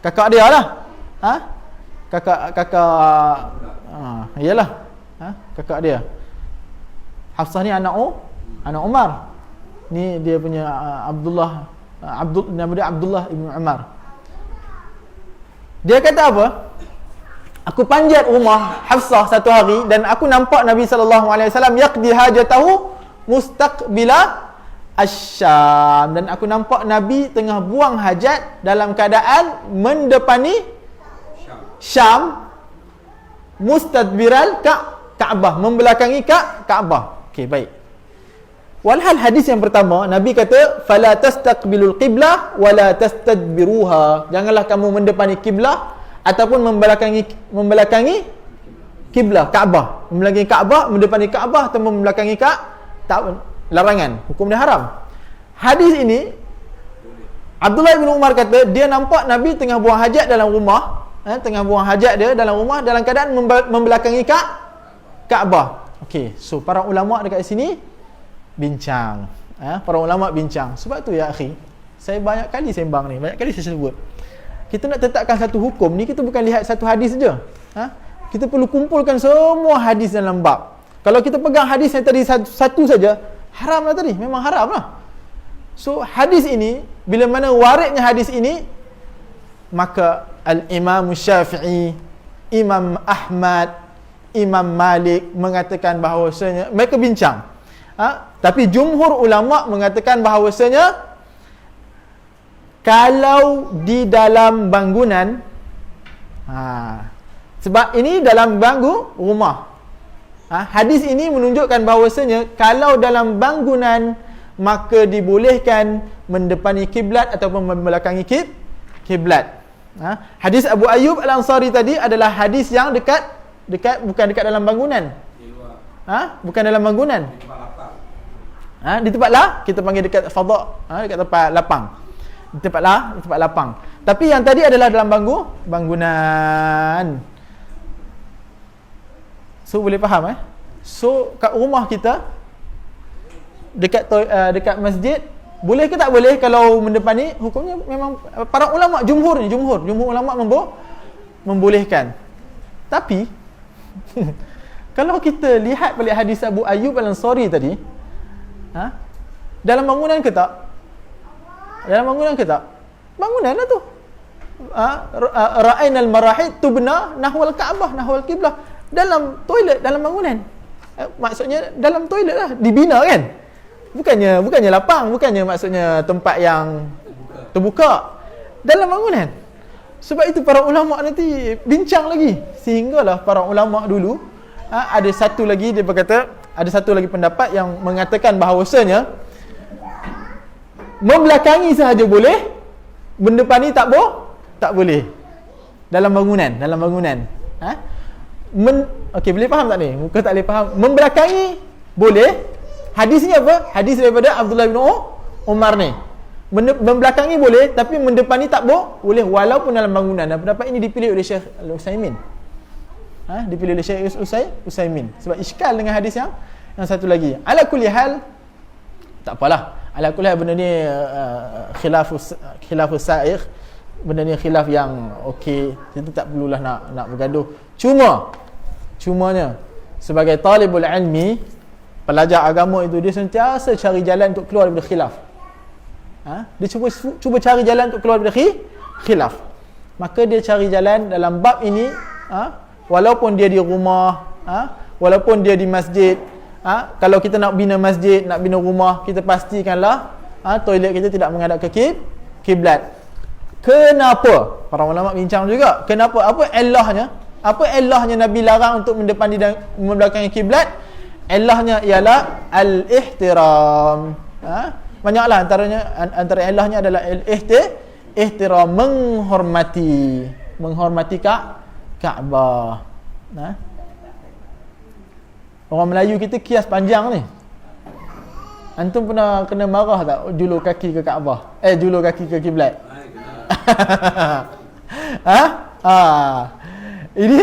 Kakak dia lah. Kakak iyalah. Kakak dia. Hafsah ni anak Umar. Ni dia punya nama dia Abdullah ibn Umar. Dia kata apa? Aku panjat rumah Hafsah satu hari dan aku nampak Nabi sallallahu alaihi wasallam yaqdi hajatahu mustaqbila asy-Syam, dan aku nampak Nabi tengah buang hajat dalam keadaan mendepani Syam, mustadbiral Ka'bah, membelakangi Ka'bah. Okey, baik. Walhal hadis yang pertama, Nabi kata fala tastaqbilul qiblah wala tastadbiruha. Janganlah kamu mendepani kiblah ataupun membelakangi kiblah Ka'bah. Membelakangi Ka'bah, mendepani Ka'bah atau membelakangi larangan. Hukum dia haram. Hadis ini Abdullah bin Umar kata dia nampak Nabi tengah buang hajat dalam rumah, tengah buang hajat dia dalam rumah dalam keadaan membelakangi Ka'bah. Okey, so para ulama dekat sini bincang. Para ulama bincang. Sebab tu ya akhi, saya banyak kali sembang ni, banyak kali saya sebut. Kita nak tetapkan satu hukum ni, kita bukan lihat satu hadis saja. Kita perlu kumpulkan semua hadis dalam bab. Kalau kita pegang hadis yang tadi satu saja, haram lah tadi, memang haram lah. So hadis ini, bila mana waridnya hadis ini, maka Al-Imam Syafi'i, Imam Ahmad, Imam Malik mengatakan bahawasanya, mereka bincang. Tapi jumhur ulama mengatakan bahawasanya kalau di dalam bangunan, sebab ini dalam rumah. Hadis ini menunjukkan bahawasanya kalau dalam bangunan, maka dibolehkan mendepani kiblat ataupun membelakangi kiblat. Hadis Abu Ayyub Al-Ansari tadi adalah hadis yang dekat bukan dekat dalam bangunan. Bukan dalam bangunan. Di tempat lah, kita panggil dekat fadha', dekat tempat lapang. di tempat lapang. Tapi yang tadi adalah dalam bangunan. So boleh faham So kat rumah kita dekat masjid boleh ke tak boleh kalau mendepani? Hukumnya memang para ulama jumhur ulama membolehkan. Tapi kalau kita lihat balik hadis Abu Ayyub Al-Ansari tadi, dalam bangunan ke tak? Bangunan lah tu. Ra'ainal marahid tubna nahwal Ka'bah, nahwal qiblah. Dalam toilet, dalam bangunan. Maksudnya dalam toilet lah, dibina kan? Bukannya lapang, bukannya maksudnya tempat yang terbuka. Dalam bangunan. Sebab itu para ulama nanti bincang lagi, sehinggalah para ulama dulu ada satu lagi pendapat yang mengatakan bahawasanya membelakangi sahaja boleh, mendepani tak boleh. Dalam bangunan. Okey, boleh faham tak ni? Muka tak boleh faham. Membelakangi boleh. Hadisnya apa? Hadis daripada Abdullah bin Umar ni. Membelakangi boleh, tapi mendepani tak boleh walaupun dalam bangunan. Dan pendapat ini dipilih oleh Syekh Al-Utsaimin. Dipilih oleh Syekh Utsaimin. Sebab iskal dengan hadis yang satu lagi. Ala kulli hal, tak apalah. Ala kulli hal benda ni khilafus sa'ikh. Benda ni khilaf yang okey, kita tak perlulah nak bergaduh. Cumanya sebagai talibul ilmi, pelajar agama itu, dia sentiasa cari jalan untuk keluar daripada khilaf. Dia cuba cari jalan untuk keluar daripada khilaf. Maka dia cari jalan dalam bab ini, walaupun dia di rumah, walaupun dia di masjid. Kalau kita nak bina masjid, nak bina rumah, kita pastikanlah toilet kita tidak menghadap ke kiblat. Kenapa? Para ulama bincang juga. Kenapa? Apa elahnya Nabi larang untuk mendepani dan membelakangi kiblat? Elahnya ialah al-ihtiram. Banyaklah antara elahnya adalah ihtiram, menghormati Kaabah. Orang Melayu kita kias panjang ni. Antum pernah kena marah tak julur kaki ke Kaabah? Julur kaki ke kiblat? Ini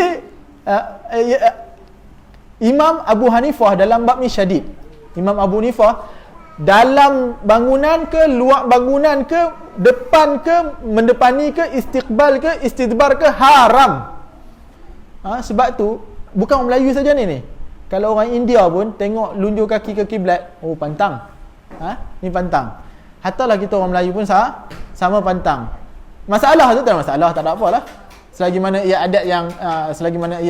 Imam Abu Hanifah dalam bab ni syadid. Imam Abu Hanifah dalam bangunan ke, luar bangunan ke, depan ke, mendepani ke, istiqbal ke, istidbar ke, haram. Sebab tu bukan orang Melayu saja ni. Kalau orang India pun tengok lunjur kaki ke kiblat, pantang. Ni pantang. Hatalah kita orang Melayu pun sama pantang. Masalah tu tak ada masalah, tak ada apalah. Selagi mana ia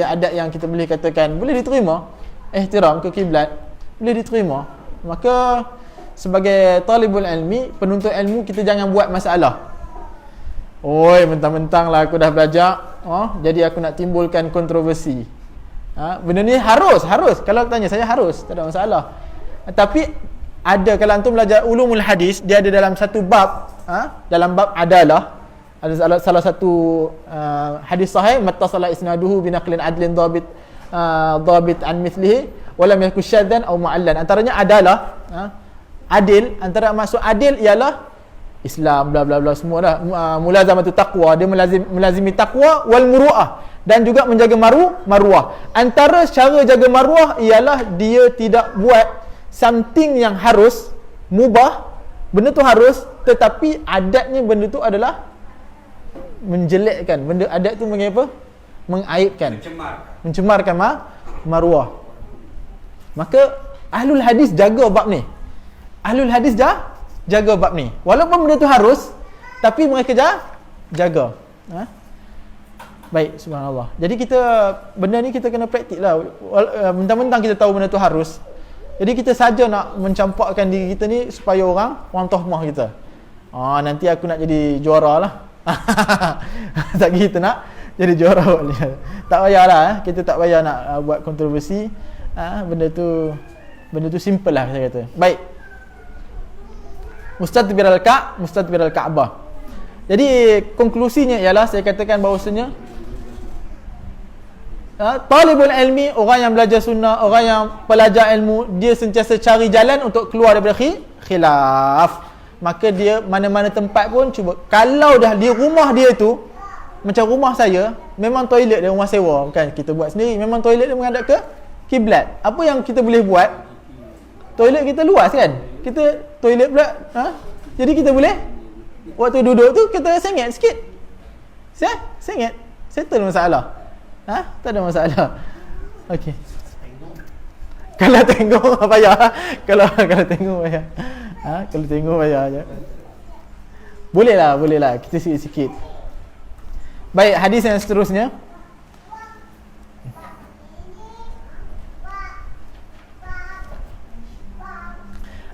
adat yang kita boleh katakan boleh diterima, ihtiram ke kiblat boleh diterima, maka sebagai talibul ilmi, penuntut ilmu, kita jangan buat masalah. Mentang-mentang lah aku dah belajar, jadi aku nak timbulkan kontroversi. Benda ni harus. Kalau tanya saya harus, tak ada masalah. Tapi ada, kalau antum belajar ulumul hadis, dia ada dalam satu bab, dalam bab adalah, ada salah satu hadis sahih, mattasala isnaduhu binaqlin adlin dhabit an mithlihi walam yakun syaddan aw mu'allan. Antaranya adalah adil. Antara maksud adil ialah Islam, bla bla bla, semua dah. Mulazamatu taqwa, dia melazimi taqwa wal muru'ah, dan juga menjaga maruah. Antara cara jaga maruah ialah dia tidak buat something yang harus, mubah, benda tu harus, tetapi adatnya benda tu adalah menjelekkan. Benda adat tu mengapa? Mengaibkan, mencemarkan maruah. Maka ahlul hadis jaga bab ni. Jaga bab ni. Walaupun benda tu harus, tapi mereka jaga. Baik, subhanallah. Jadi benda ni kita kena praktik lah. Mentang-mentang kita tahu benda tu harus, jadi kita saja nak mencampakkan diri kita ni supaya orang tohmah kita. Nanti aku nak jadi juara lah. Tak kita nak jadi juara. Tak payahlah, kita tak payah nak buat kontroversi. Benda tu simple lah, saya kata. Baik. Mustadbiral Ka'bah. Jadi konklusinya ialah, saya katakan bahawasanya talibul ilmi, orang yang belajar sunnah, orang yang pelajar ilmu, dia sentiasa cari jalan untuk keluar daripada khilaf. maka dia mana-mana tempat pun cuba. Kalau dah di rumah dia tu, macam rumah saya, memang toilet dia rumah sewa, bukan kita buat sendiri. Memang toilet dia menghadap ke kiblat. Apa yang kita boleh buat? Toilet kita luas kan? Kita toilet pula, jadi kita boleh waktu duduk tu kita sengit sikit. Sengit. Settle masalah. Tak ada masalah. Okey. Kalau tengok payah. Kalau tengok payah. Kalau tengok payah je. Boleh lah kita sikit-sikit. Baik, hadis yang seterusnya.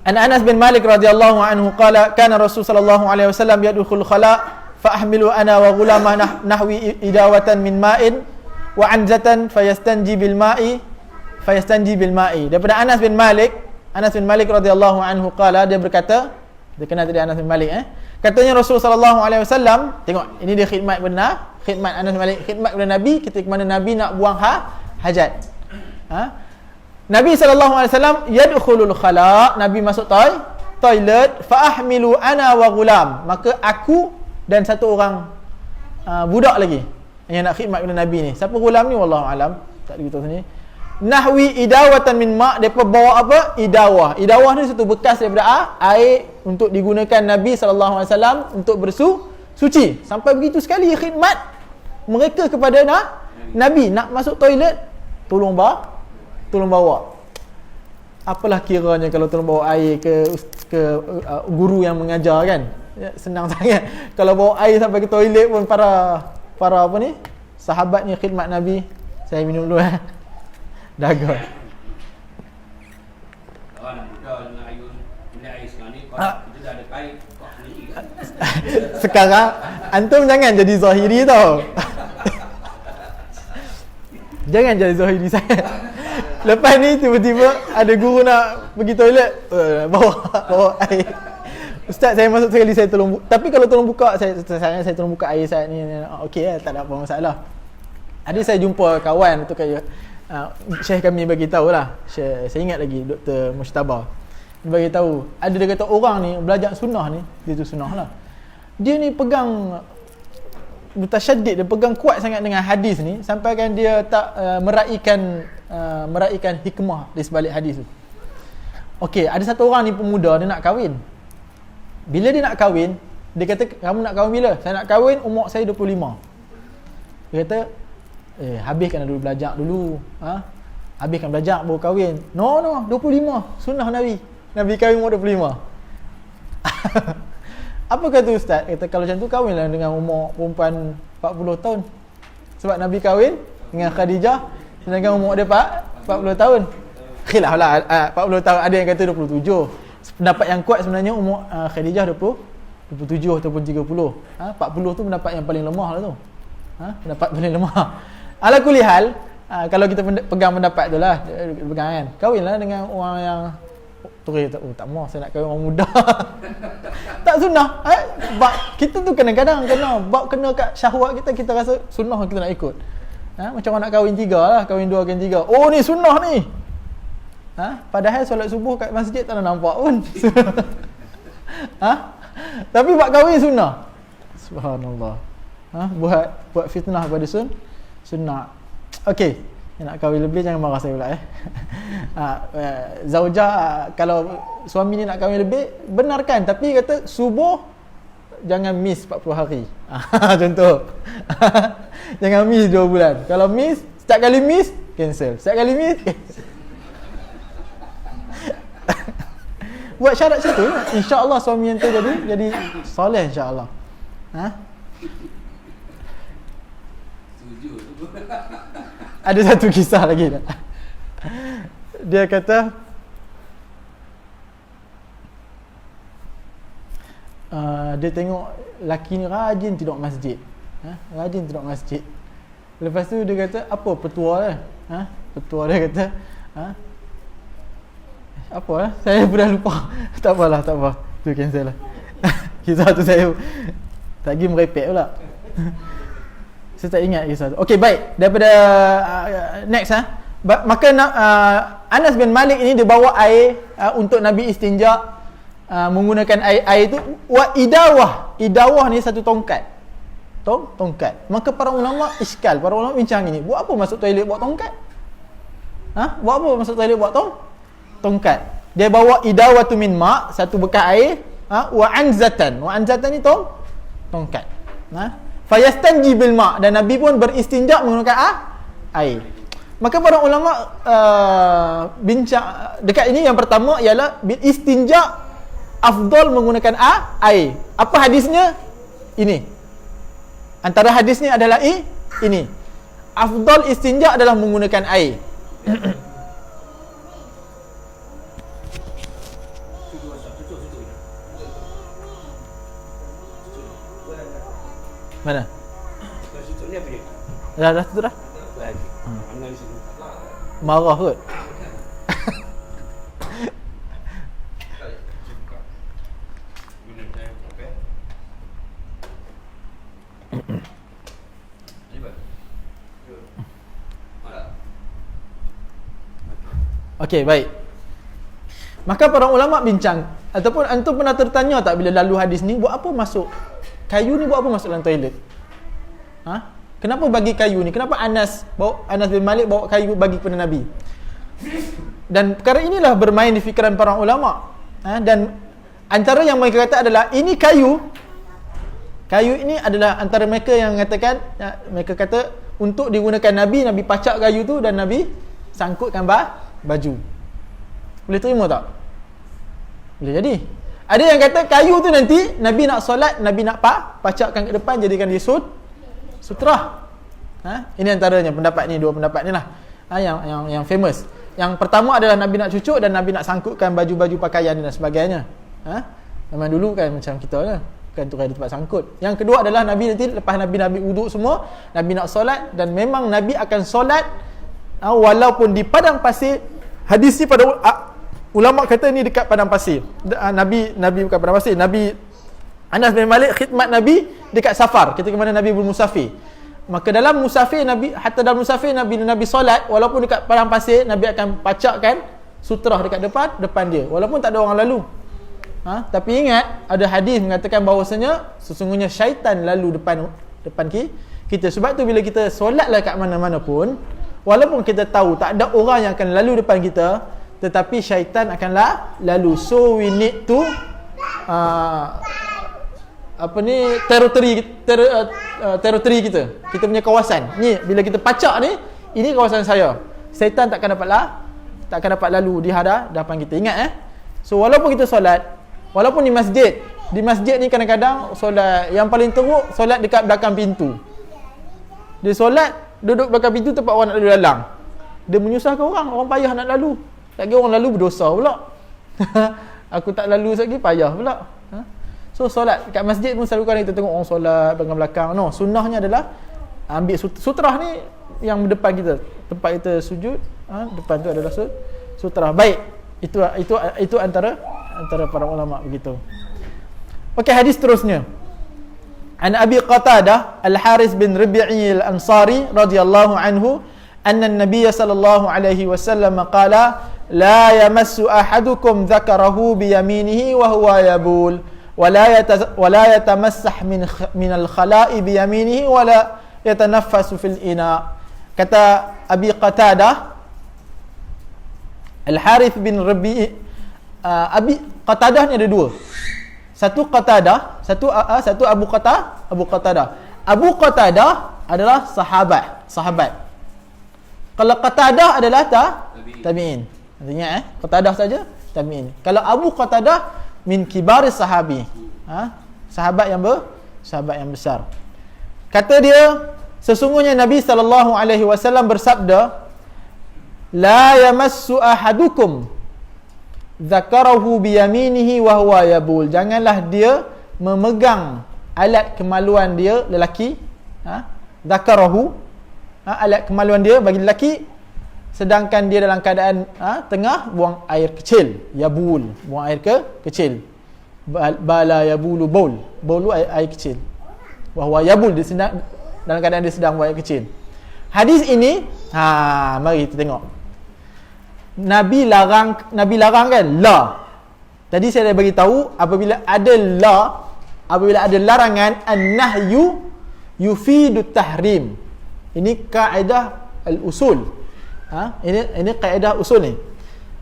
An Anas bin Malik radhiyallahu anhu qala kana Rasul sallallahu alaihi wasallam yadkhul khala fa ahmilu ana wa ghulama nahwi idawatan min ma'in wa anzatan fayastanji bil ma'i. Daripada Anas bin Malik radhiyallahu anhu qala, dia berkata, dia kenal tadi Anas bin Malik katanya Rasul sallallahu alaihi wasallam, tengok ini dia khidmat benar, khidmat Anas bin Malik, khidmat kepada Nabi ketika mana Nabi nak buang hajat. Nabi sallallahu alaihi wasallam yadkhulul khala, Nabi masuk toilet, fa ahmilu ana wa ghulam, maka aku dan satu orang budak lagi yang nak khidmat kepada Nabi ni. Siapa ghulam ni wallahu alam, tak beritahu sini. Nahwi idawatan min ma', depa bawa apa? Idawah ni satu bekas daripada air untuk digunakan Nabi sallallahu alaihi wasallam untuk bersuci. Sampai begitu sekali khidmat mereka kepada Nabi. Nak masuk toilet, tolong bawa. Apalah kiranya kalau tolong bawa air ke guru yang mengajar kan. Senang sangat. Kalau bawa air sampai ke toilet pun para apa ni? Sahabatnya khidmat Nabi. Saya minum dulu Dagang. Sekarang antum jangan jadi zahiri tau. Jangan jadi zahiri saya. Lepas ni tiba-tiba ada guru nak pergi toilet, bawa air. Ustaz, saya masuk sekali, saya tolong tapi kalau tolong buka, saya tolong buka air saat ni. Okey tak ada apa masalah. Ada saya jumpa kawan tu kayak Syekh kami bagi tahu lah. Saya ingat lagi Dr. Mustabah. Dia bagi tahu, ada dia kata orang ni belajar sunnah ni, dia tu sunnah lah. Dia ni pegang mutasyaddid, dia pegang kuat sangat dengan hadis ni sampai kan dia tak meraihkan hikmah di sebalik hadis tu. Okey, ada satu orang ni pemuda, dia nak kahwin. Bila dia nak kahwin, dia kata, kamu nak kahwin bila? Saya nak kahwin umur saya 25. Dia kata, habiskan dulu belajar dulu. Habiskan belajar baru kahwin. No, 25. Sunnah Nabi. Nabi kahwin umur 25. Apa kata ustaz? Kata kalau macam tu kahwinlah dengan umur perempuan 40 tahun. Sebab Nabi kahwin dengan Khadijah sedangkan umur dia 40 tahun. Khilaf lah, 40 tahun, ada yang kata 27. Pendapat yang kuat sebenarnya umur Khadijah 27 ataupun 30. 40 tu pendapat yang paling lemah lah tu. Pendapat paling lemah. Ala kulli hal, kalau kita pegang pendapat tu lah, pegang kan, kahwinlah dengan orang yang Turi kata, tak mau, saya nak kahwin orang muda. Tak sunnah. Kita tu kadang-kadang kena kat syahwat kita rasa sunnah kita nak ikut. Macam orang nak kahwin 3 lah, kahwin 2, kahwin 3. Oh ni sunnah ni. Padahal solat subuh kat masjid tak ada nampak pun. Tapi buat kahwin sunnah. Subhanallah. Buat fitnah pada sunnah. Okey, yang nak kahwin lebih jangan marah saya pula Zaujah, kalau suami ni nak kahwin lebih, benarkan, tapi kata subuh jangan miss 40 hari. Contoh. Jangan miss 2 bulan. Kalau miss, setiap kali miss, cancel. Setiap kali miss, cancel. Buat syarat macam tu, insya-Allah suami yang tu jadi soleh insya-Allah. Ada satu kisah lagi dah. Dia kata dia tengok laki ni rajin tidur masjid. Rajin tidur masjid. Lepas tu dia kata, apa petua dia? Petua dia kata, apa lah? Saya pun dah lupa. Tak apalah, tak apa. Tu cancel lah. Kisah tu saya tak pergi merepek pula. Saya tak ingat kisah tu. Okey, baik. Daripada next maka Anas bin Malik ini dia bawa air untuk Nabi istinja menggunakan air itu, wa idawah ni satu tongkat. Tongkat. Maka para ulama iskal, para ulama bincang ini, buat apa masuk toilet bawa tongkat? Buat apa masuk toilet bawa tongkat? Dia bawa idawatu min ma', satu bekas air, wa anzatan ni tongkat. Fayastanji bil ma', dan Nabi pun beristinja menggunakan air. Maka para ulama bincang dekat ini. Yang pertama ialah istinja afdal menggunakan air. Apa hadisnya? Ini. Antara hadisnya adalah ini. Afdal istinja adalah menggunakan air. Mana? Ni apa dia? Dah tu dah. Lagi. Analis itu. Marah kot. Okey, baik. Maka para ulama bincang, ataupun antum pernah tertanya tak bila lalu hadis ni, buat apa masuk kayu ni, buat apa masuk dalam toilet? Kenapa bagi kayu ni? Kenapa Anas bin Malik bawa kayu bagi kepada Nabi? Dan perkara inilah bermain di fikiran para ulama. Dan antara yang mereka kata adalah ini kayu ini adalah antara mereka yang mengatakan, mereka kata untuk digunakan Nabi pacak kayu tu dan Nabi sangkutkan baju. Boleh terima tak? Boleh jadi. Ada yang kata kayu tu nanti Nabi nak solat, Nabi nak pacakkan ke depan, jadikan dia sutrah. Ini antaranya pendapat ni, dua pendapat ni lah yang famous. Yang pertama adalah Nabi nak cucuk dan Nabi nak sangkutkan baju-baju pakaian dan sebagainya. Memang dulu kan macam kita lah, kan tu ada tempat sangkut. Yang kedua adalah Nabi nanti lepas Nabi wuduk semua, Nabi nak solat, dan memang Nabi akan solat walaupun di padang pasir. Hadis ni pada ulama kata ni dekat padang pasir. Nabi bukan padang pasir. Nabi Anas bin Malik khidmat Nabi dekat safar, ketika mana Nabi bermusafir. Maka dalam musafir Nabi, hatta dalam musafir Nabi solat, walaupun dekat padang pasir, Nabi akan pacakkan sutrah dekat depan dia, walaupun tak ada orang lalu. Tapi ingat, ada hadis mengatakan bahawasanya sesungguhnya syaitan lalu depan kita. Sebab tu bila kita solatlah kat mana-mana pun, walaupun kita tahu tak ada orang yang akan lalu depan kita, tetapi syaitan akanlah lalu. So we need to teritori kita punya kawasan ni. Bila kita pacak ni, ini kawasan saya, syaitan takkan dapat lalu di hadapan kita. Ingat so walaupun kita solat, walaupun di masjid ni kadang-kadang solat yang paling teruk, solat dekat belakang pintu. Dia solat duduk belakang pintu, tempat orang nak lalu lalang, dia menyusahkan orang payah nak lalu. Lagi orang lalu berdosa pula. Aku tak lalu lagi, payah pula. So solat kat masjid pun selalu kan kita tengok orang solat belakang. No, sunnahnya adalah ambil sutrah ni yang depan kita, tempat kita sujud, depan tu adalah sutrah. Baik, itu antara para ulama begitu. Okey, hadis terusnya. An Abi Qatadah Al-Haris bin Rabi'i Al-Ansari radhiyallahu anhu anna an-nabiy sallallahu alaihi wasallam qala la yamassu ahadukum dhakarahu bi yaminihi wa huwa yabul wa la yatamassah min al-khala'i bi yaminihi wa la yatanaffasu fil ina. Kata Abi Qatadah Al-Harith bin Rabi'i. Abi Qatadah ni ada dua. Satu Qatadah, satu Abu Qatadah. Abu Qatadah adalah sahabat. Kalau Qatadah adalah tabi'in. Artinya Qatadah saja tabi'in. Kalau Abu Qatadah min kibaris sahabi. Sahabat yang besar. Kata dia, sesungguhnya Nabi sallallahu alaihi wasallam bersabda, la yamassu ahadukum zakarahu biyaminihi wa huwa yabul. Janganlah dia memegang alat kemaluan dia, lelaki, zakarahu, alat kemaluan dia bagi lelaki, sedangkan dia dalam keadaan tengah buang air kecil. Yabul, buang air kecil. Bala yabulu baulu air kecil. Wa huwa yabul, dia sedang dalam keadaan dia sedang buang air kecil. Hadis ini, mari kita tengok. Nabi larang kan? La. Tadi saya dah bagi tahu apabila ada larangan, an-nahyu yufidu tahrim. Ini kaedah al-usul. Ini kaedah usul ni.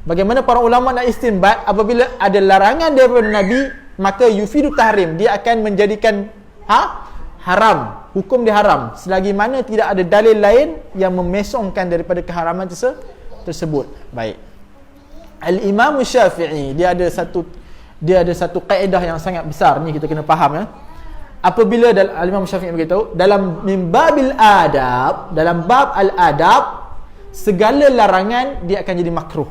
Bagaimana para ulama nak istinbat, apabila ada larangan daripada Nabi, maka yufidu tahrim, dia akan menjadikan haram, hukum dia haram, selagi mana tidak ada dalil lain yang memesongkan daripada keharaman tersebut. Baik. Al-Imam Syafi'i dia ada satu kaedah yang sangat besar ni, kita kena faham ya. Apabila Al-Imam Syafi'i beritahu dalam mimbabil adab, dalam bab al-adab, segala larangan dia akan jadi makruh.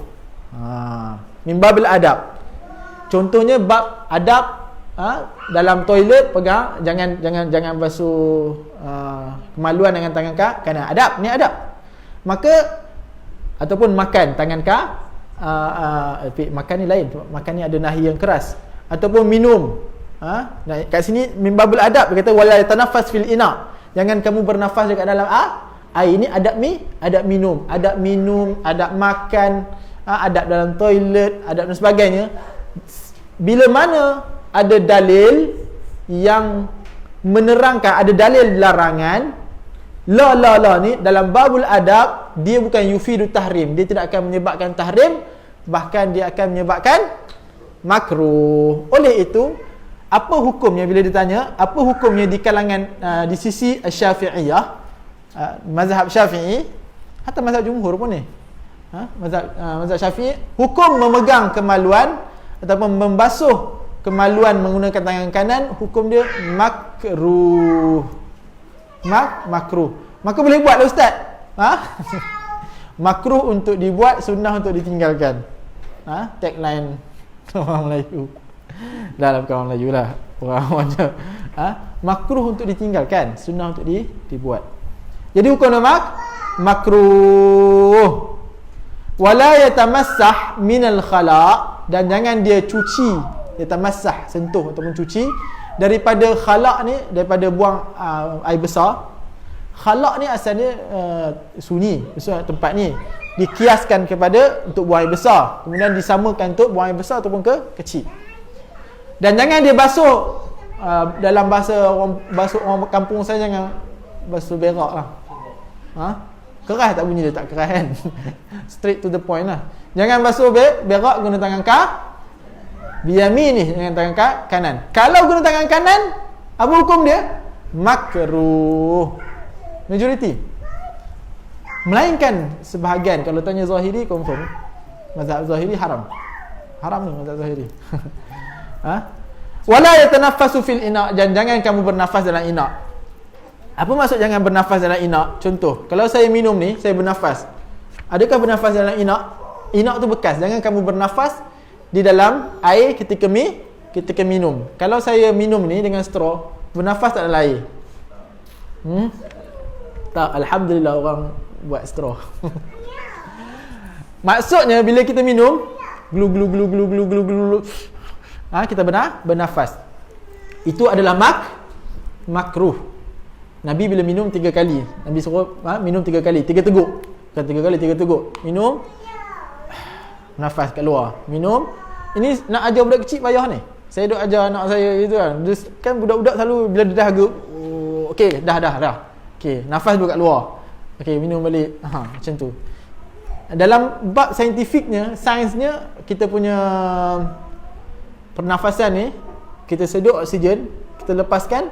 Mimbabil adab. Contohnya bab adab, dalam toilet pegang, jangan basuh kemaluan dengan tangan kanan. Adab, ni adab. Maka ataupun makan tangan makan ni lain, makan ni ada nahi yang keras. Ataupun minum, kat sini mimbabul adab, dia kata wala yatanafas fil ina, jangan kamu bernafas dekat dalam air. Ini adab minum, adab makan, adab dalam toilet, adab dan sebagainya. Bila mana ada dalil yang menerangkan, ada dalil larangan, la ni dalam babul adab, dia bukan yufidu tahrim, dia tidak akan menyebabkan tahrim, bahkan dia akan menyebabkan makruh. Oleh itu, apa hukumnya bila ditanya, apa hukumnya di kalangan di sisi Syafi'iyah, mazhab Syafi'i, atau mazhab jumhur pun ni, mazhab Syafi'i, hukum memegang kemaluan ataupun membasuh kemaluan menggunakan tangan kanan, hukum dia makruh. Makruh. Maka boleh buat lah ustaz. Makruh untuk dibuat, sunnah untuk ditinggalkan. Tagline orang Melayu. Dalam kaum Melayu lah, orang macam makruh untuk ditinggalkan, sunnah untuk dibuat. Jadi hukum dia makruh. Wala yatamassah minal khala', dan jangan dia cuci, yatamassah, sentuh ataupun cuci daripada khala' ni, daripada buang air besar. Khala' ni asalnya sunyi, maksudnya tempat ni dikiaskan kepada untuk buang air besar, kemudian disamakan untuk buang air besar ataupun kecil. Dan jangan dia basuh, dalam bahasa orang kampung saya, jangan basuh berak lah. Keras tak bunyi dia, tak keras kan. Straight to the point lah. Jangan basuh berak guna tangan biyamini, dengan tangan kanan. Kalau guna tangan kanan, apa hukum dia? Makruh. Majoriti. Melainkan sebahagian, kalau tanya Zahiri, confirm mazhab Zahiri haram. Haram ni mazhab Zahiri. Wala yatanaffasu fil ina', jangan kamu bernafas dalam ina'. Apa maksud jangan bernafas dalam ina'? Contoh, kalau saya minum ni, saya bernafas. Adakah bernafas dalam ina'? Ina' tu bekas. Jangan kamu bernafas di dalam air ketika minum. Kalau saya minum ni dengan straw, bernafas tak dalam air? Tak, alhamdulillah orang buat straw. Maksudnya bila kita minum, glu, kita bernafas. Itu adalah makruh. Nabi bila minum 3 kali, Nabi suruh minum 3 kali, 3 teguk. Bukan 3 kali, 3 teguk. Minum, nafas kat luar. Minum. Ini nak ajar budak kecil payah ni. Saya duk ajar anak saya gitu kan. Kan budak-budak selalu bila dia dah agak, okey, dah. Okey, nafas dulu kat luar. Okey, minum balik. Macam tu. Dalam bab saintifiknya, sainsnya, kita punya pernafasan ni, kita sedut oksigen, kita lepaskan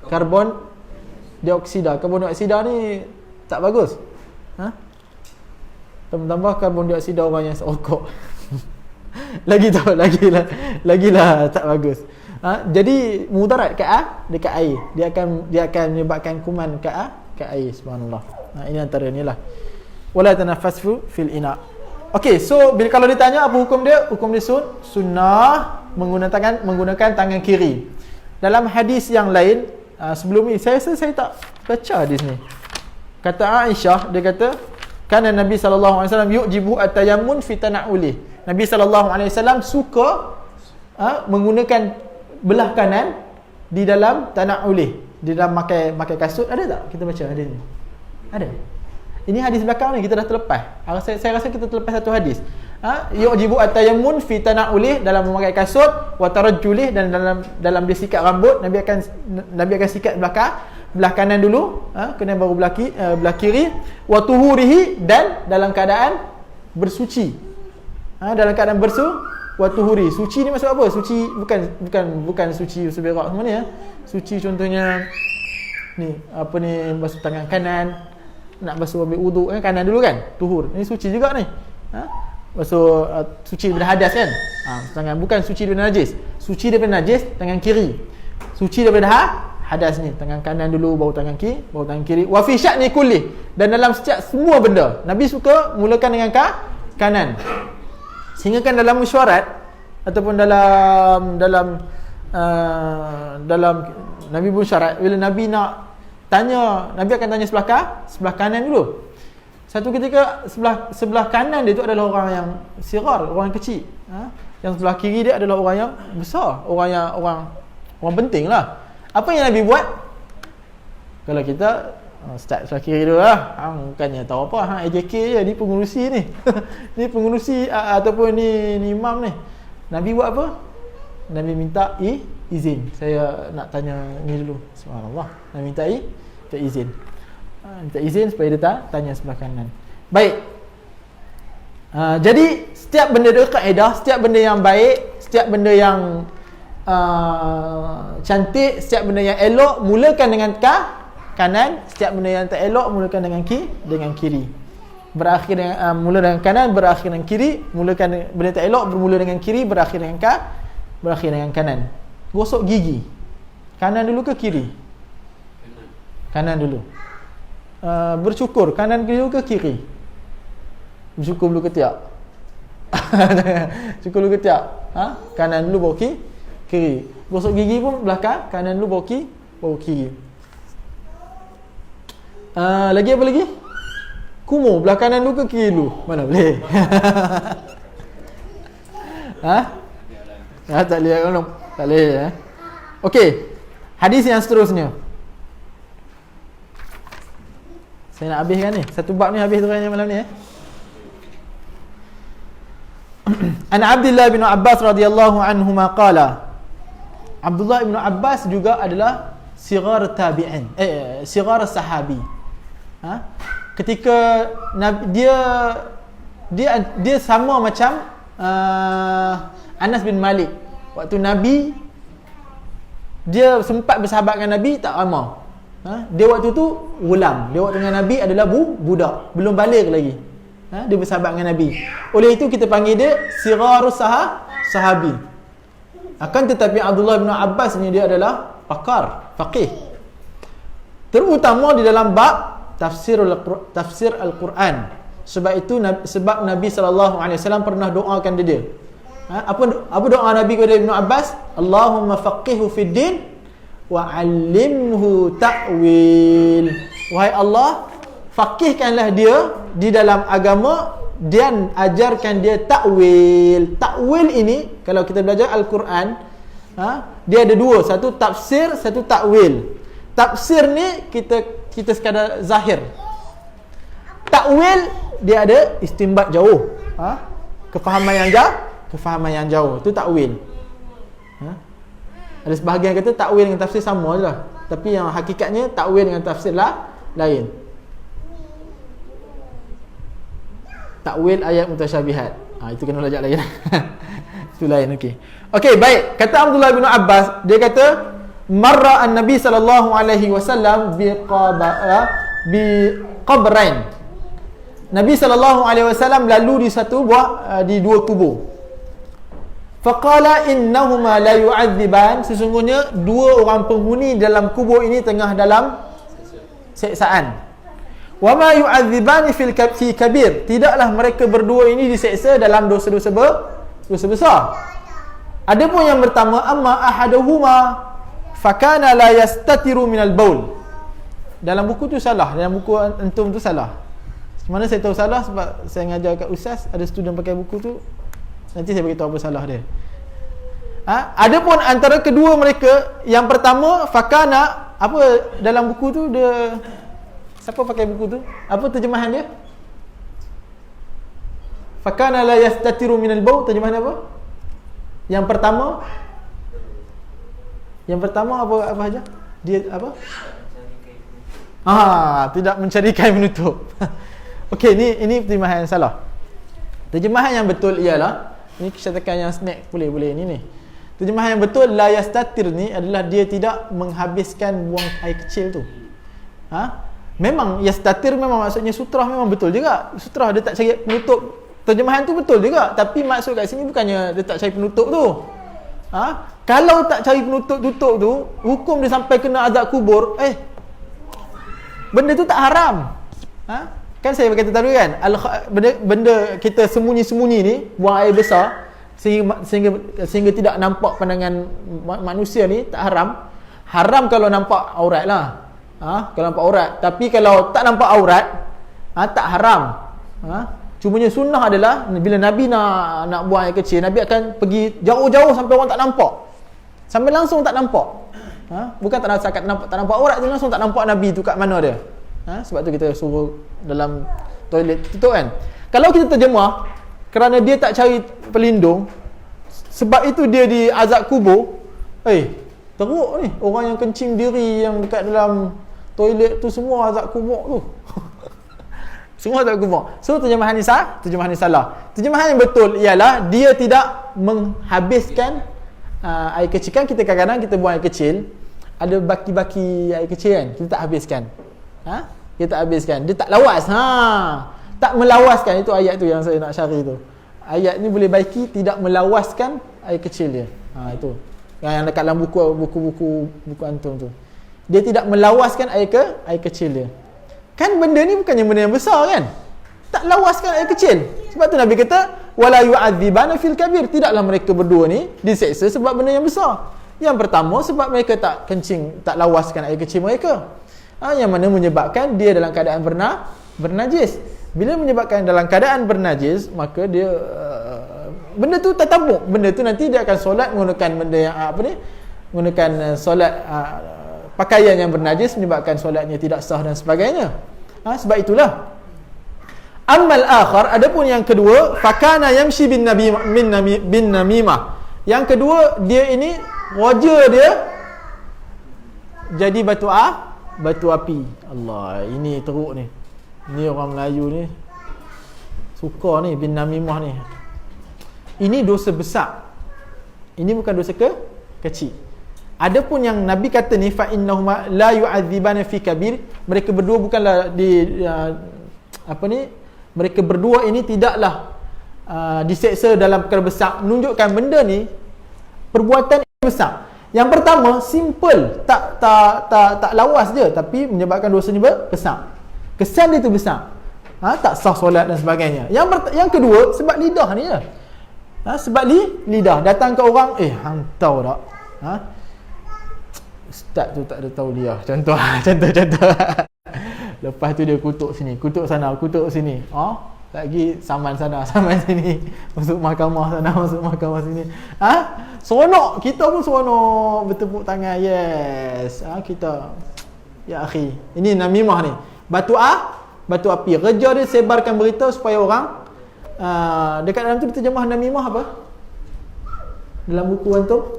karbon dioksida. Karbon dioksida ni tak bagus. Tambah karbon dioksida orang yang serokok. Lagilah tak bagus. Jadi mudarat dekat air. Dia akan menyebabkan kuman kat air, subhanallah. Ini antara ni lah. Wala tanaffasu fil ina'. Okey, so kalau ditanya apa hukum dia? Hukum dia sunnah menggunakan tangan kiri. Dalam hadis yang lain, sebelum ni saya tak baca hadis ni. Kata Aisyah, dia kata kana Nabi sallallahu alaihi wasallam yujibu at-tayammun fi tana'uli. Nabi sallallahu alaihi wasallam suka menggunakan belah kanan di dalam tana'uli, di dalam pakai kasut. Ada tak kita baca hadis ni? Ada. Ini hadis belakang ni kita dah terlepas. Saya rasa kita terlepas satu hadis. yujibu at-tayammun fi tana'ulih, dalam memakai kasut, wa tarajjulih, dan dalam dia sikat rambut, Nabi akan sikat belah kanan dulu, kemudian baru belah kiri, wa tuhurihi, dan dalam keadaan bersuci. Dalam keadaan wa tuhuri. Suci ni maksud apa? Suci bukan suci seberak semua ni, Suci contohnya ni, basuh tangan kanan, nak basuh ambil wuduk kanan dulu kan, tuhur. Ini suci juga ni. Basuh suci daripada hadas kan. Tangan bukan suci daripada najis. Suci daripada najis tangan kiri. Suci daripada hadas ni, tangan kanan dulu, baru tangan kiri. Wa fi sya'ni kulli, dan dalam setiap semua benda Nabi suka mulakan dengan kanan. Sehingga kan dalam mesyuarat ataupun dalam Nabi pun syarat, bila Nabi nak tanya, Nabi akan tanya sebelah kanan dulu. Satu ketika sebelah kanan dia tu adalah orang yang sigar, orang yang kecil. Yang sebelah kiri dia adalah orang yang besar, orang penting lah. Apa yang Nabi buat? Kalau kita start sebelah kiri dulu lah, bukannya tahu apa, AJK je, ni pengurusi ni. Ni pengurusi ataupun ni imam ni. Nabi buat apa? Nabi minta izin. Saya nak tanya ni dulu. Subhanallah. Nabi minta izin. Minta izin supaya dia tanya sebelah kanan. Baik. Jadi setiap benda dia kaedah, setiap benda yang baik, setiap benda yang cantik, setiap benda yang elok mulakan dengan kanan, setiap benda yang tak elok mulakan dengan kiri. Berakhir dengan mula dengan kanan, berakhir dengan kiri. Mulakan benda tak elok bermula dengan kiri, berakhir dengan kanan. Gosok gigi, kanan dulu ke kiri? Kanan dulu. Bercukur, kanan dulu ke kiri? Bercukur dulu ke tiap? Cukur dulu ke tiap? Kanan dulu baru kiri. Gosok gigi pun belakang, kanan dulu baru kiri. Lagi apa lagi? Kumur, belah kanan dulu ke kiri dulu? Mana boleh? Tak boleh tolong. Tak boleh. Okey. Hadis yang seterusnya. Saya nak habiskan ni. Satu bab ni habis terangnya malam ni. An Abdullah bin Abbas radhiyallahu anhuma qala. Abdullah bin Abbas juga adalah sigar tabi'in, sigar sahabi. Ketika dia sama macam Anas bin Malik. Waktu Nabi dia sempat bersahabat dengan Nabi tak lama. Dia waktu tu gulam. Dia waktu dengan Nabi adalah budak, belum balik lagi. Dia bersahabat dengan Nabi. Oleh itu kita panggil dia sigarus sahabi. Akan tetapi Abdullah bin Abbas ni dia adalah faqih. Terutama di dalam bab tafsir Al-Quran. Sebab itu sebab Nabi SAW pernah doakan dia. Apa doa Nabi kepada Ibn Abbas? Allahumma faqihhu fid din wa 'allimhu ta'wil. Wahai Allah, faqihkanlah dia di dalam agama dan ajarkan dia ta'wil. Ta'wil ini kalau kita belajar Al-Quran, dia ada dua, satu tafsir, satu ta'wil. Tafsir ni kita sekadar zahir. Ta'wil dia ada istinbat jauh, kefahaman yang jauh, itu ta'wil. Ada sebahagian kata ta'wil dengan tafsir sama je lah, tapi yang hakikatnya ta'wil dengan tafsir lah lain. Ta'wil ayat mutasyabihat, itu kena belajar lain. Itu lain. Okey, baik. Kata Abdullah bin Abbas, dia kata marra an-nabi sallallahu alaihi wasallam bi qabrain. Nabi sallallahu alaihi wasallam lalu di dua kubur. Faqala innahuma la yu'adziban, sesungguhnya dua orang penghuni dalam kubur ini tengah dalam seksaan. Wa ma yu'adzibani fi kabir, tidaklah mereka berdua ini diseksa dalam dosa-dosa besar. Adapun yang pertama, amma ahaduhuma fakana la yastatiru minal baul. Dalam buku tu salah, dalam buku antum tu salah. Mana saya tahu salah sebab saya ngajar kat Ustaz, ada student pakai buku tu. Nanti saya beritahu apa salah dia. Adapun antara kedua mereka, yang pertama fakana, apa dalam buku tu dia, siapa pakai buku tu? Apa terjemahan dia? fakana la yastatiru minal baul, terjemahan apa? Yang pertama apa aja? Dia apa? Tidak mencari kain penutup. Okey, ini terjemahan yang salah. Terjemahan yang betul ialah, ni cetakan yang snack boleh ni. Terjemahan yang betul la yastatir ni adalah dia tidak menghabiskan buang air kecil tu. Memang yastatir memang maksudnya sutrah, memang betul juga. Sutrah dia tak cari penutup. Terjemahan tu betul juga, tapi maksud kat sini bukannya dia tak cari penutup tu. Kalau tak cari penutup tutup tu, hukum dia sampai kena azab kubur, benda tu tak haram. Kan saya kata tadi kan, benda kita sembunyi-sembunyi ni, buang air besar sehingga tidak nampak pandangan manusia ni tak haram. Haram kalau nampak aurat lah. Kalau nampak aurat. Tapi kalau tak nampak aurat, tak haram. Cumanya sunnah adalah bila Nabi nak buang air kecil, Nabi akan pergi jauh-jauh sampai orang tak nampak. Sampai langsung tak nampak. Bukan tak nampak aurat, dia langsung tak nampak Nabi tu kat mana dia. Sebab tu kita suruh dalam toilet tutup kan. Kalau kita terjemah kerana dia tak cari pelindung, sebab itu dia di azab kubur, teruk ni orang yang kencing diri yang dekat dalam toilet tu, semua azab kubur tu. Semua azab kubur. So terjemahan ni salah. Terjemahan yang betul ialah dia tidak menghabiskan air kecil. Kan kita kadang-kadang kita buang air kecil, ada baki-baki air kecil kan, kita tak habiskan. Kita tak habiskan. Dia tak lawas. Tak melawaskan. Itu ayat tu yang saya nak syarih tu. Ayat ni boleh baiki tidak melawaskan air kecil dia. Itu yang dekat dalam buku antum tu. Dia tidak melawaskan air kecil dia. Kan benda ni bukannya benda yang besar kan? Tak lawaskan air kecil. Sebab tu Nabi kata wala yu'adzibana fil kabir. Tidaklah mereka berdua ni diseksa sebab benda yang besar. Yang pertama sebab mereka tak kencing, tak lawaskan air kecil mereka. Yang mana menyebabkan dia dalam keadaan bernajis. Bila menyebabkan dalam keadaan bernajis, maka dia benda tu tertabuk. Benda tu nanti dia akan solat menggunakan benda yang menggunakan solat pakaian yang bernajis, menyebabkan solatnya tidak sah dan sebagainya. Sebab itulah. Ammal akhar, adapun yang kedua, fakana yamshi bin namimah. Yang kedua, dia ini raja dia jadi batu api. Allah, ini teruk ni. Ni orang Melayu ni suka ni bin namimah ni. Ini dosa besar. Ini bukan dosa kecil. Adapun yang Nabi kata ni fa innahuma la yu'adzibana fi kabir, mereka berdua bukanlah mereka berdua ini tidaklah diseksa dalam perkara besar, menunjukkan benda ni perbuatan besar. Yang pertama simple, tak lawas je, tapi menyebabkan dosanya besar. Kesan dia tu besar. Tak sah solat dan sebagainya. Yang kedua sebab lidah ni je. Sebab lidah datang ke orang, hang tahu tak? Ustaz tu tak ada tauliah. Contoh. Lepas tu dia kutuk sini, kutuk sana, kutuk sini. Lagi saman sana, saman sini. Masuk mahkamah sana, masuk mahkamah sini. Seronok. Kita pun seronok bertepuk tangan. Yes. Kita. Ya akhi. Ini namimah ni. Batu api. Kerja dia sebarkan berita supaya orang dekat dalam tu diterjemah namimah apa? Dalam buku antum?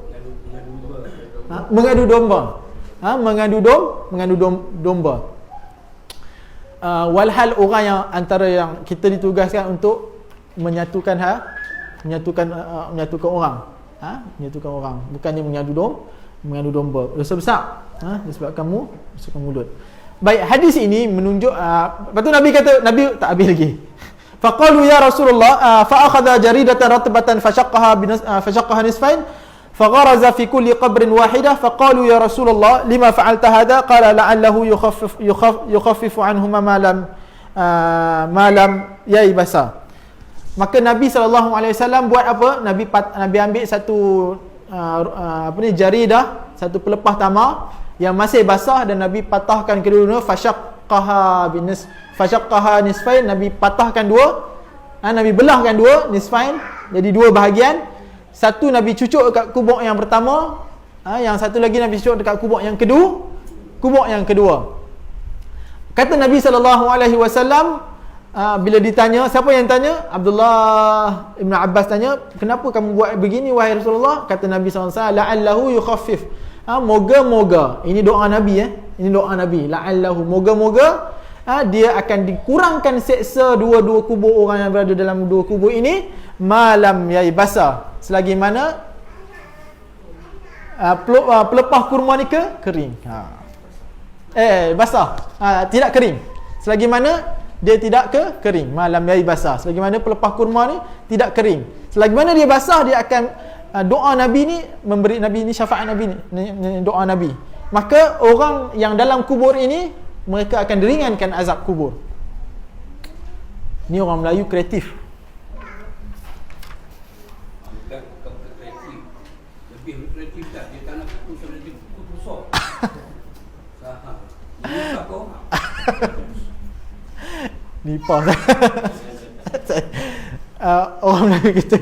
Mengadu domba. Mengadu domba. Walhal orang yang antara yang kita ditugaskan untuk menyatukan orang. Menyatukan orang. Bukannya mengadu domba. Dosa besar. Disebabkan masukkan mulut. Baik, hadis ini menunjuk lepas tu Nabi kata, Nabi tak habis lagi. Faqalu ya Rasulullah fa akhadha jaridatan ratbatan fashaqqaha nisfain fagharaza fi kulli qabrin wahidah faqalu ya Rasulullah lima fa'alta hadha qala la'allahu yukhaffifu anhuma ma lam yaibasa. Maka Nabi SAW buat apa? Nabi ambil satu jaridah, satu pelepah tamar yang masih basah dan Nabi patahkan kedua-dua, fashaqqaha nisfain, Nabi patahkan dua, Nabi belahkan dua, nisfain, jadi dua bahagian. Satu Nabi cucuk dekat kubur yang pertama, yang satu lagi Nabi cucuk dekat kubur yang kedua. Kata Nabi SAW, bila ditanya, siapa yang tanya? Abdullah Ibn Abbas tanya, kenapa kamu buat begini wahai Rasulullah? Kata Nabi SAW, la'allahu yukhaffif. Moga-moga, ini doa Nabi ini doa Nabi, la'allahu, moga-moga dia akan dikurangkan seksa dua-dua kubur orang yang berada dalam dua kubur ini, malam yai basah, selagi mana pelepah kurma ni kering. Basah. Tidak kering. Selagi mana dia tidak kering. Malam yai basah. Selagi mana pelepah kurma ni tidak kering. Selagi mana dia basah, dia akan doa Nabi ni, memberi Nabi ni syafaat Nabi ni, doa Nabi. Maka orang yang dalam kubur ini, mereka akan diringankan azab kubur. Ni orang Melayu kreatif. Lebih kreatif dah. Dia tak nak pun sampai dia pukul besar. Nipah. Orang Melayu kita,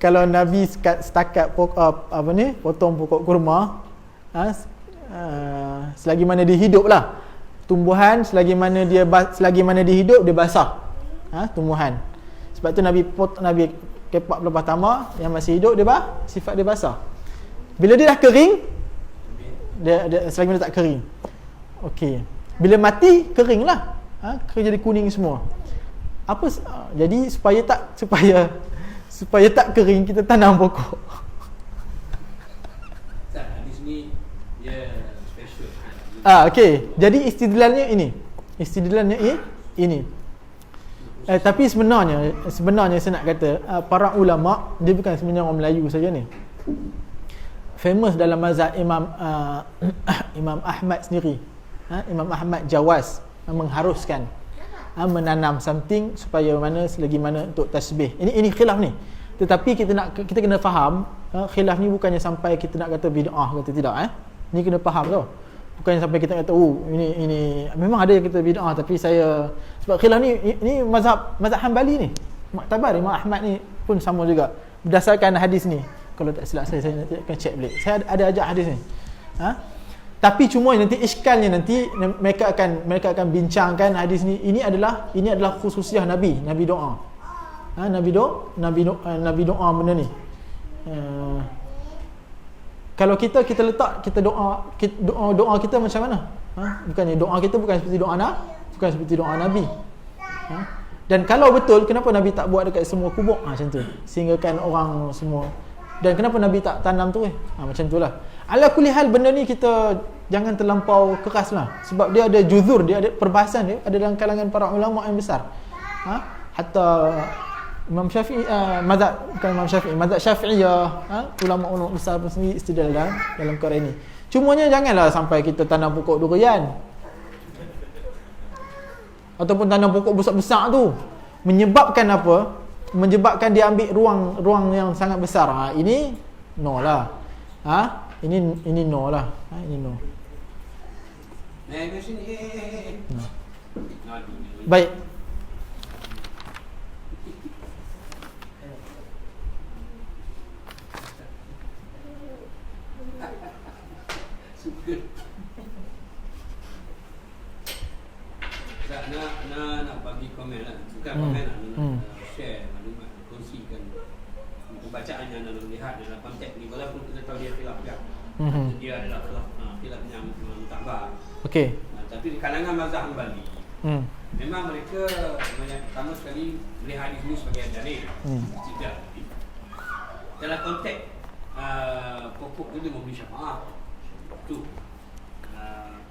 kalau Nabi setakat potong pokok kurma, selagi mana dia hidup lah tumbuhan, selagi mana dia hidup dia basah tumbuhan. Sebab tu Nabi kepak pelepah tamar yang masih hidup, sifat dia basah. Bila dia dah kering, dia selagi mana tak kering, okey. Bila mati kering lah, kering jadi kuning semua. Jadi supaya tak kering, kita tanam pokok. Hadis ni dia special. Okey. Jadi istidlalnya ini. Tapi sebenarnya saya nak kata, para ulama, dia bukan sebenarnya orang Melayu saja ni. Famous dalam mazhab Imam Ahmad sendiri. Imam Ahmad jawaz mengharuskan menanam something supaya selagi mana untuk tasbih. Ini khilaf ni. Tetapi kita kena faham, khilaf ni bukannya sampai kita nak kata bid'ah kata tidak. Ni kena faham tau. Bukannya sampai kita kata ini memang ada yang kata bid'ah, tapi sebab khilaf ni mazhab Hanbali ni. Maktabar Imam Ahmad ni pun sama juga berdasarkan hadis ni. Kalau tak silap saya nanti akan check balik. Saya ada ajak hadis ni. Tapi cuma nanti iskalnya, nanti mereka akan bincangkan hadis ni. Ini adalah khususiah Nabi doa. Nabi doa benda ni. Kalau kita letak doa kita macam mana? Bukannya doa kita bukan seperti doa Nabi. Dan kalau betul, kenapa Nabi tak buat dekat semua kubur macam tu, sehingga kan orang semua. Dan kenapa Nabi tak tanam tu macam tu lah. Ala kulli hal, benda ni kita jangan terlampau keras lah. Sebab dia ada juzur, dia ada perbahasan, dia ada dalam kalangan para ulama yang besar. Hatta Imam Syafi'i, mazhab Syafi'iyah, ulama-ulama besar pun sendiri istidlal dalam perkara ini. Cumanya janganlah sampai kita tanam pokok durian ataupun tanam pokok besar-besar tu, menyebabkan apa? Menyebabkan dia ambil ruang yang sangat besar. Ini no lah. Ini no lah. Ini no. Baik. Nak bagi komen lah. Bukan komen lah. Share maklumat, kongsikan pembacaan yang anda lihat dalam konteks ni, walaupun kita tahu dia khilaf juga. Dia adalah khilaf yang mutabar. Okey. Tapi di kalangan mazhab Hanbali, memang mereka pertama sekali melihat hadis ini sebagai dalil. Tidak. Dalam konteks pokok itu memberi syafaat. Itu.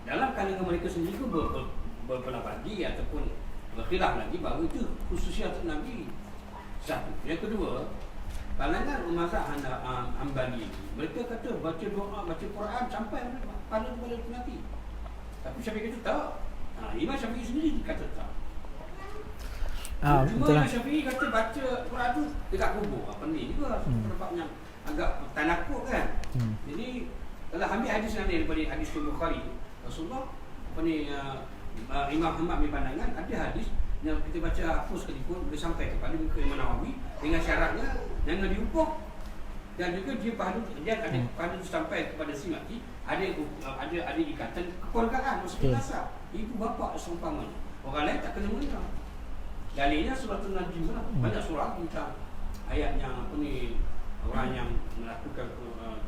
Dalam kalangan mereka sendiri pun berpendapat lagi ataupun berkhilaf lagi bahawa itu khususiat Nabi. Satu. Yang kedua, kalangan mazhab Hanbali, mereka kata baca doa, baca Quran sampai pada mati. Tapi Syafi'i kata tak. Imam Syafi'i sendiri kata tak. Cuma Imam Syafi'i kata baca Quran tu dekat kubur. Ni juga pendapatnya agak tanakut kan. Jadi kalau ambil hadis yang ni daripada hadis Bukhari, Rasulullah Imam Ahmad punya pandangan, ada hadis yang kita baca apa sekalipun boleh sampai kepada muka Imam Nawawi dengan syaratnya jangan diupah, dan juga dia ada pada sampai kepada si mati ada ikatan kekeluargaan, maksudnya nasab, ibu bapa seumpamanya. Orang lain tak kena mengenal. Dalilnya surah An-Najm lah. Banyak surah tentang ayat yang apa ni, orang yang melakukan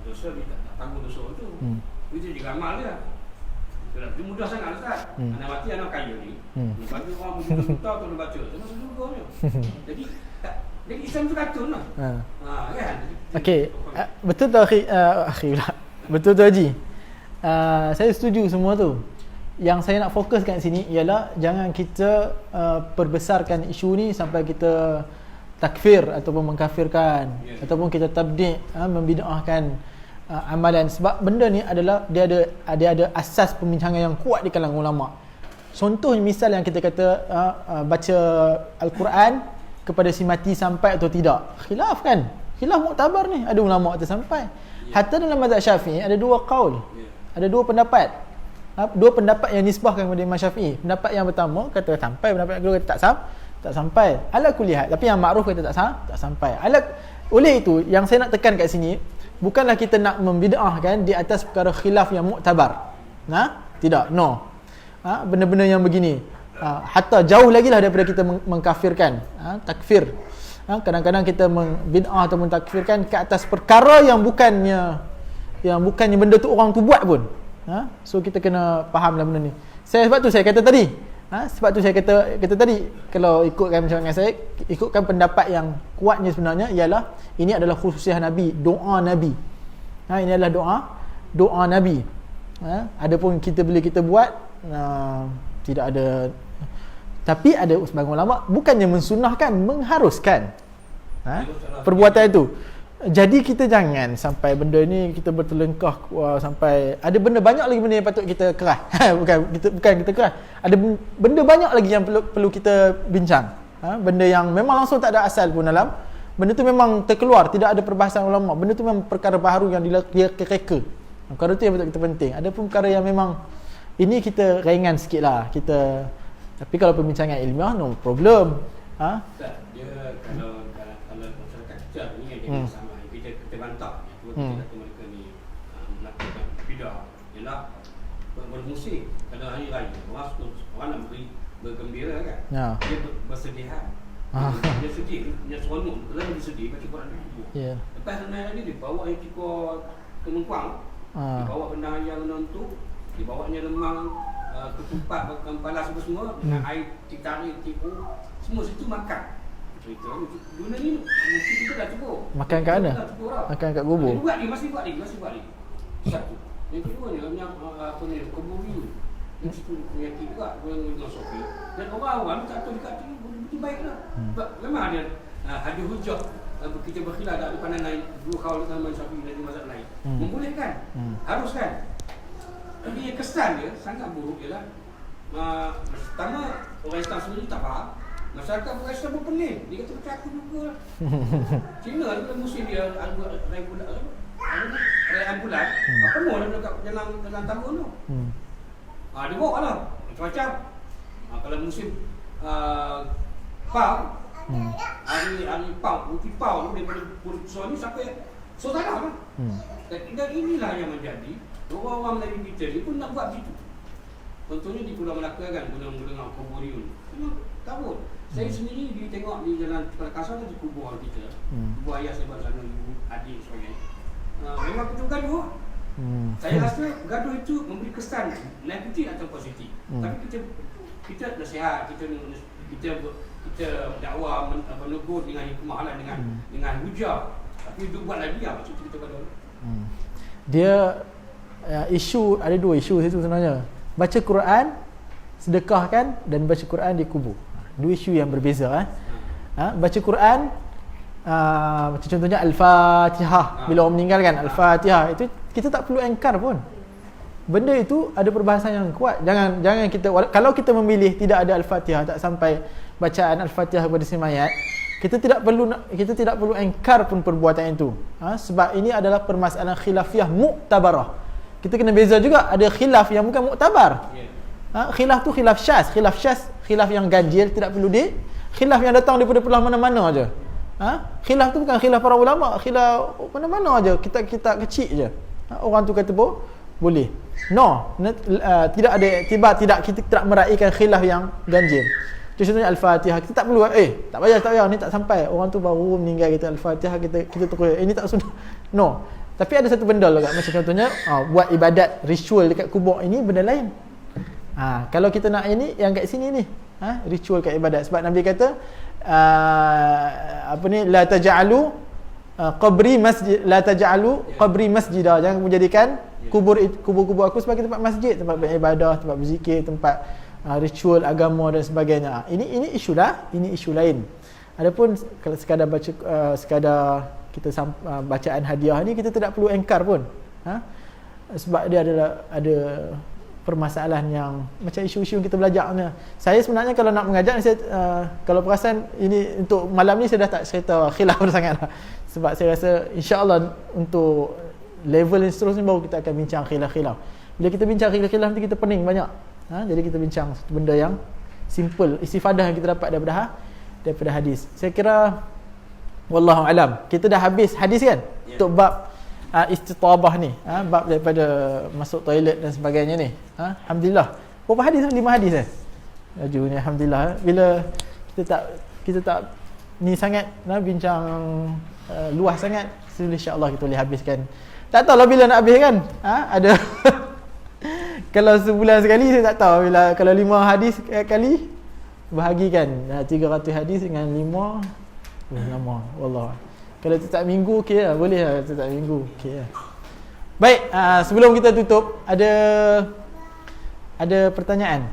dosa dia tak tanggung dosa tu. Itu diramal dia. Dia mudah sangat Ustaz. Anak mati anak kaya ni. Bagi orang buta tu dia baca. Dia masuk surga dia. Jadi jadi Islam tu katun lah. Kan? Okey, betul tu akhi pula. Betul tu Haji. Saya setuju semua tu. Yang saya nak fokus kat sini ialah jangan kita perbesarkan isu ni sampai kita takfir ataupun mengkafirkan, ataupun kita tabdi', membid'ahkan amalan. Sebab benda ni adalah dia ada asas pembincangan yang kuat di kalangan ulama. Contohnya misal yang kita kata baca Al-Quran kepada si mati sampai atau tidak. Khilaf kan? Khilaf muktabar ni. Ada ulama kata sampai. Hatta dalam mazhab Syafi'i ada dua qaul. Ada dua pendapat. Dua pendapat yang nisbahkan kepada Imam Syafi'i. Pendapat yang pertama kata sampai, pendapat yang kedua kata tak sampai. Ala kulli hal. Tapi yang makruf kata tak sampai. Oleh itu yang saya nak tekan kat sini, bukanlah kita nak membid'ahkan di atas perkara khilaf yang muktabar. Tidak, no. Benda-benda yang begini, hatta jauh lagi lah daripada kita mengkafirkan, takfir. Kadang-kadang kita membid'ah atau mentakfirkan ke atas perkara yang bukannya benda tu orang tu buat pun. So kita kena fahamlah benda ni. Sebab tu saya kata tadi, kalau ikutkan macam dengan saya, ikutkan pendapat yang kuatnya sebenarnya ialah ini adalah khususiah Nabi, doa Nabi. Ini adalah doa Nabi. Adapun bila kita buat, tidak ada. Tapi ada sebagian ulama bukannya mensunnahkan, mengharuskan perbuatan itu. Jadi kita jangan sampai benda ni kita bertelengkah sampai ada benda banyak lagi benda yang patut kita keras. bukan kita keras. Ada benda banyak lagi yang perlu kita bincang. Benda yang memang langsung tak ada asal pun dalam. Benda tu memang terkeluar, tidak ada perbahasan ulama. Benda tu memang perkara baharu yang dia reka. Perkara tu yang patut kita penting. Ada pun perkara yang memang ini kita ringan sikitlah kita. Tapi kalau perbincangan ilmiah no problem. Dia kalau masyarakat kita ni yang sama, kita bantah kita kata mereka ni melakukan bidah ialah bermusik pada hari raya. Orang nak bergembira kan, dia bersedihan. Dia sedih, dia seronok, kalau dia sedih baca Quran dulu. Lepas naik lagi dia bawa yang ke Mengkuang, dibawa benda yang tu, dibawanya lemang, ketupat, palas semua dengan air ditarik, tipu, semua situ makan. Dunia ni mesti kita dah cukup. Makan kat mana? Makan kat kubur. Masih buat lagi. Satu. Yang kedua ni yang kubur ni. Mesti tu penyakit juga orang Sofi. Dan orang tak tahu dekat sini betul baiklah. Memang ada ada hujah kita berkhilaf ada pandangan lain, dua kaul dalam Syafi'i dan mazhab lain. Membolehkan. Haruskan. Tapi yang kesan dia sangat buruk ialah pertama orang Islam sendiri tak faham. Masyarakat orang Islam pun pening. Dia kata macam aku juga lah. Cina ada musim dia rayaan bulan. Apa mau dalam tahun tu. Dia bawa lah macam-macam. Kalau musim Pau, hari Pau, uti Pau ni daripada Pulau ni sampai Saudara lah. Dan inilah yang menjadi orang-orang Melayu kita ni pun nak buat begitu. Contohnya di Pulau Melaka kan, gunung-gunung Kuburiun. Tahu. Saya sendiri tengok di jalan Perkasa tu di kubur orang kita. Kubur ayah saya buat sana, ibu, adik sebagainya. Memang betul gaduh. Saya rasa gaduh itu memberi kesan negatif atau positif. Tapi kita nasihat, kita dakwah menegur dengan hikmah lah, dengan hujah. Tapi itu buat lagi lah macam kita gaduh. Dia isu ada dua isu situ sebenarnya. Baca Quran, sedekahkan, dan baca Quran di kubur. Dua isu yang berbeza. Baca Quran, macam contohnya Al-Fatihah. Bila orang meninggalkan Al-Fatihah, itu kita tak perlu engkar pun. Benda itu ada perbahasan yang kuat. Jangan kita, kalau kita memilih tidak ada Al-Fatihah, tak sampai bacaan Al-Fatihah kepada si mayat, kita tidak perlu engkar pun perbuatan itu. Sebab ini adalah permasalahan khilafiyah muktabarah. Kita kena beza juga, ada khilaf yang bukan muktabar. Khilaf tu khilaf syaz, khilaf yang ganjil, tidak perlu khilaf yang datang daripada belah mana-mana aja. Khilaf tu bukan khilaf para ulama, khilaf mana-mana aja, kita kecil je. Orang tu kata boleh. No, tidak ada iktibar, kita tidak meraihkan khilaf yang ganjil. Contohnya Al-Fatihah, kita tak perlu tak payah ni tak sampai, orang tu baru meninggal, kita Al-Fatihah kita terus ini tak sunnah. No. Tapi ada satu benda lah, macam contohnya buat ibadat ritual dekat kubur, ini benda lain. Kalau kita nak ini yang kat sini ni, ritual kat ibadat, sebab Nabi kata la taj'alu qabri masjid, la taj'alu qabri masjidah, jangan menjadikan kubur aku sebagai tempat masjid, tempat beribadah, tempat berzikir, tempat ritual agama dan sebagainya. Ini isu lah, ini isu lain. Adapun kalau sekadar baca sekadar kita bacaan hadiah ni, kita tidak perlu engkar pun. Sebab dia ada permasalahan yang macam isu-isu yang kita belajar ni. Saya sebenarnya kalau nak mengajar saya kalau perasan ini untuk malam ni saya dah tak cerita khilaf sangatlah. Sebab saya rasa insya-Allah untuk level yang seterusnya baru kita akan bincang khilaf-khilaf. Bila kita bincang khilaf-khilaf nanti kita pening banyak. Jadi kita bincang benda yang simple, istifadah yang kita dapat daripada hadis. Saya kira wallahu alam. Kita dah habis hadis kan? Untuk bab istitabah ni, bab daripada masuk toilet dan sebagainya ni. Alhamdulillah. Berapa hadis? 5 hadis Laju ni alhamdulillah. Bila kita tak ni sangat bincang luas sangat, insya-Allah kita boleh habiskan. Tak tahulah bila nak habis kan? Ada kalau sebulan sekali saya tak tahu, bila kalau 5 hadis kali bahagikan 300 hadis dengan 5 lama wallah. Kalau setiap minggu okey lah, boleh lah setiap minggu okey lah. Baik, sebelum kita tutup ada pertanyaan.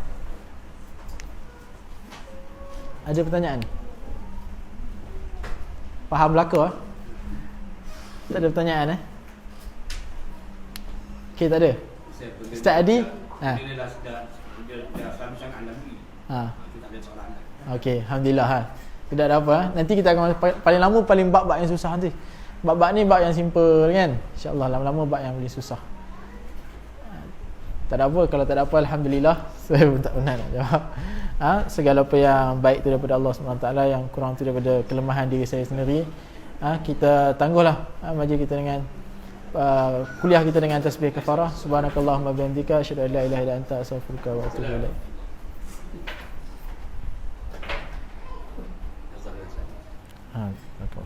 Ada pertanyaan? Faham belaka? Tak ada pertanyaan okey, tak ada. Ustaz Adi? Dia dah selalu sangat Nabi. Itu tak ada soalan. Okey, alhamdulillah. Tidak ada apa. Nanti kita akan paling lama paling bab yang susah nanti. Bab ni bab yang simple kan. Insya-Allah lama-lama bab yang boleh susah. Tak ada apa, kalau tak ada apa alhamdulillah. Saya pun tak pernah nak jawab. Segala apa yang baik tu daripada Allah SWT, yang kurang tu daripada kelemahan diri saya sendiri. Kita tangguhlah majlis kita dengan kuliah kita dengan tasbih kafarah. Subhanakallahumma bihamdika asyhadu an la ilaha illa anta astaghfiruka wa atubu ilaik. Okay.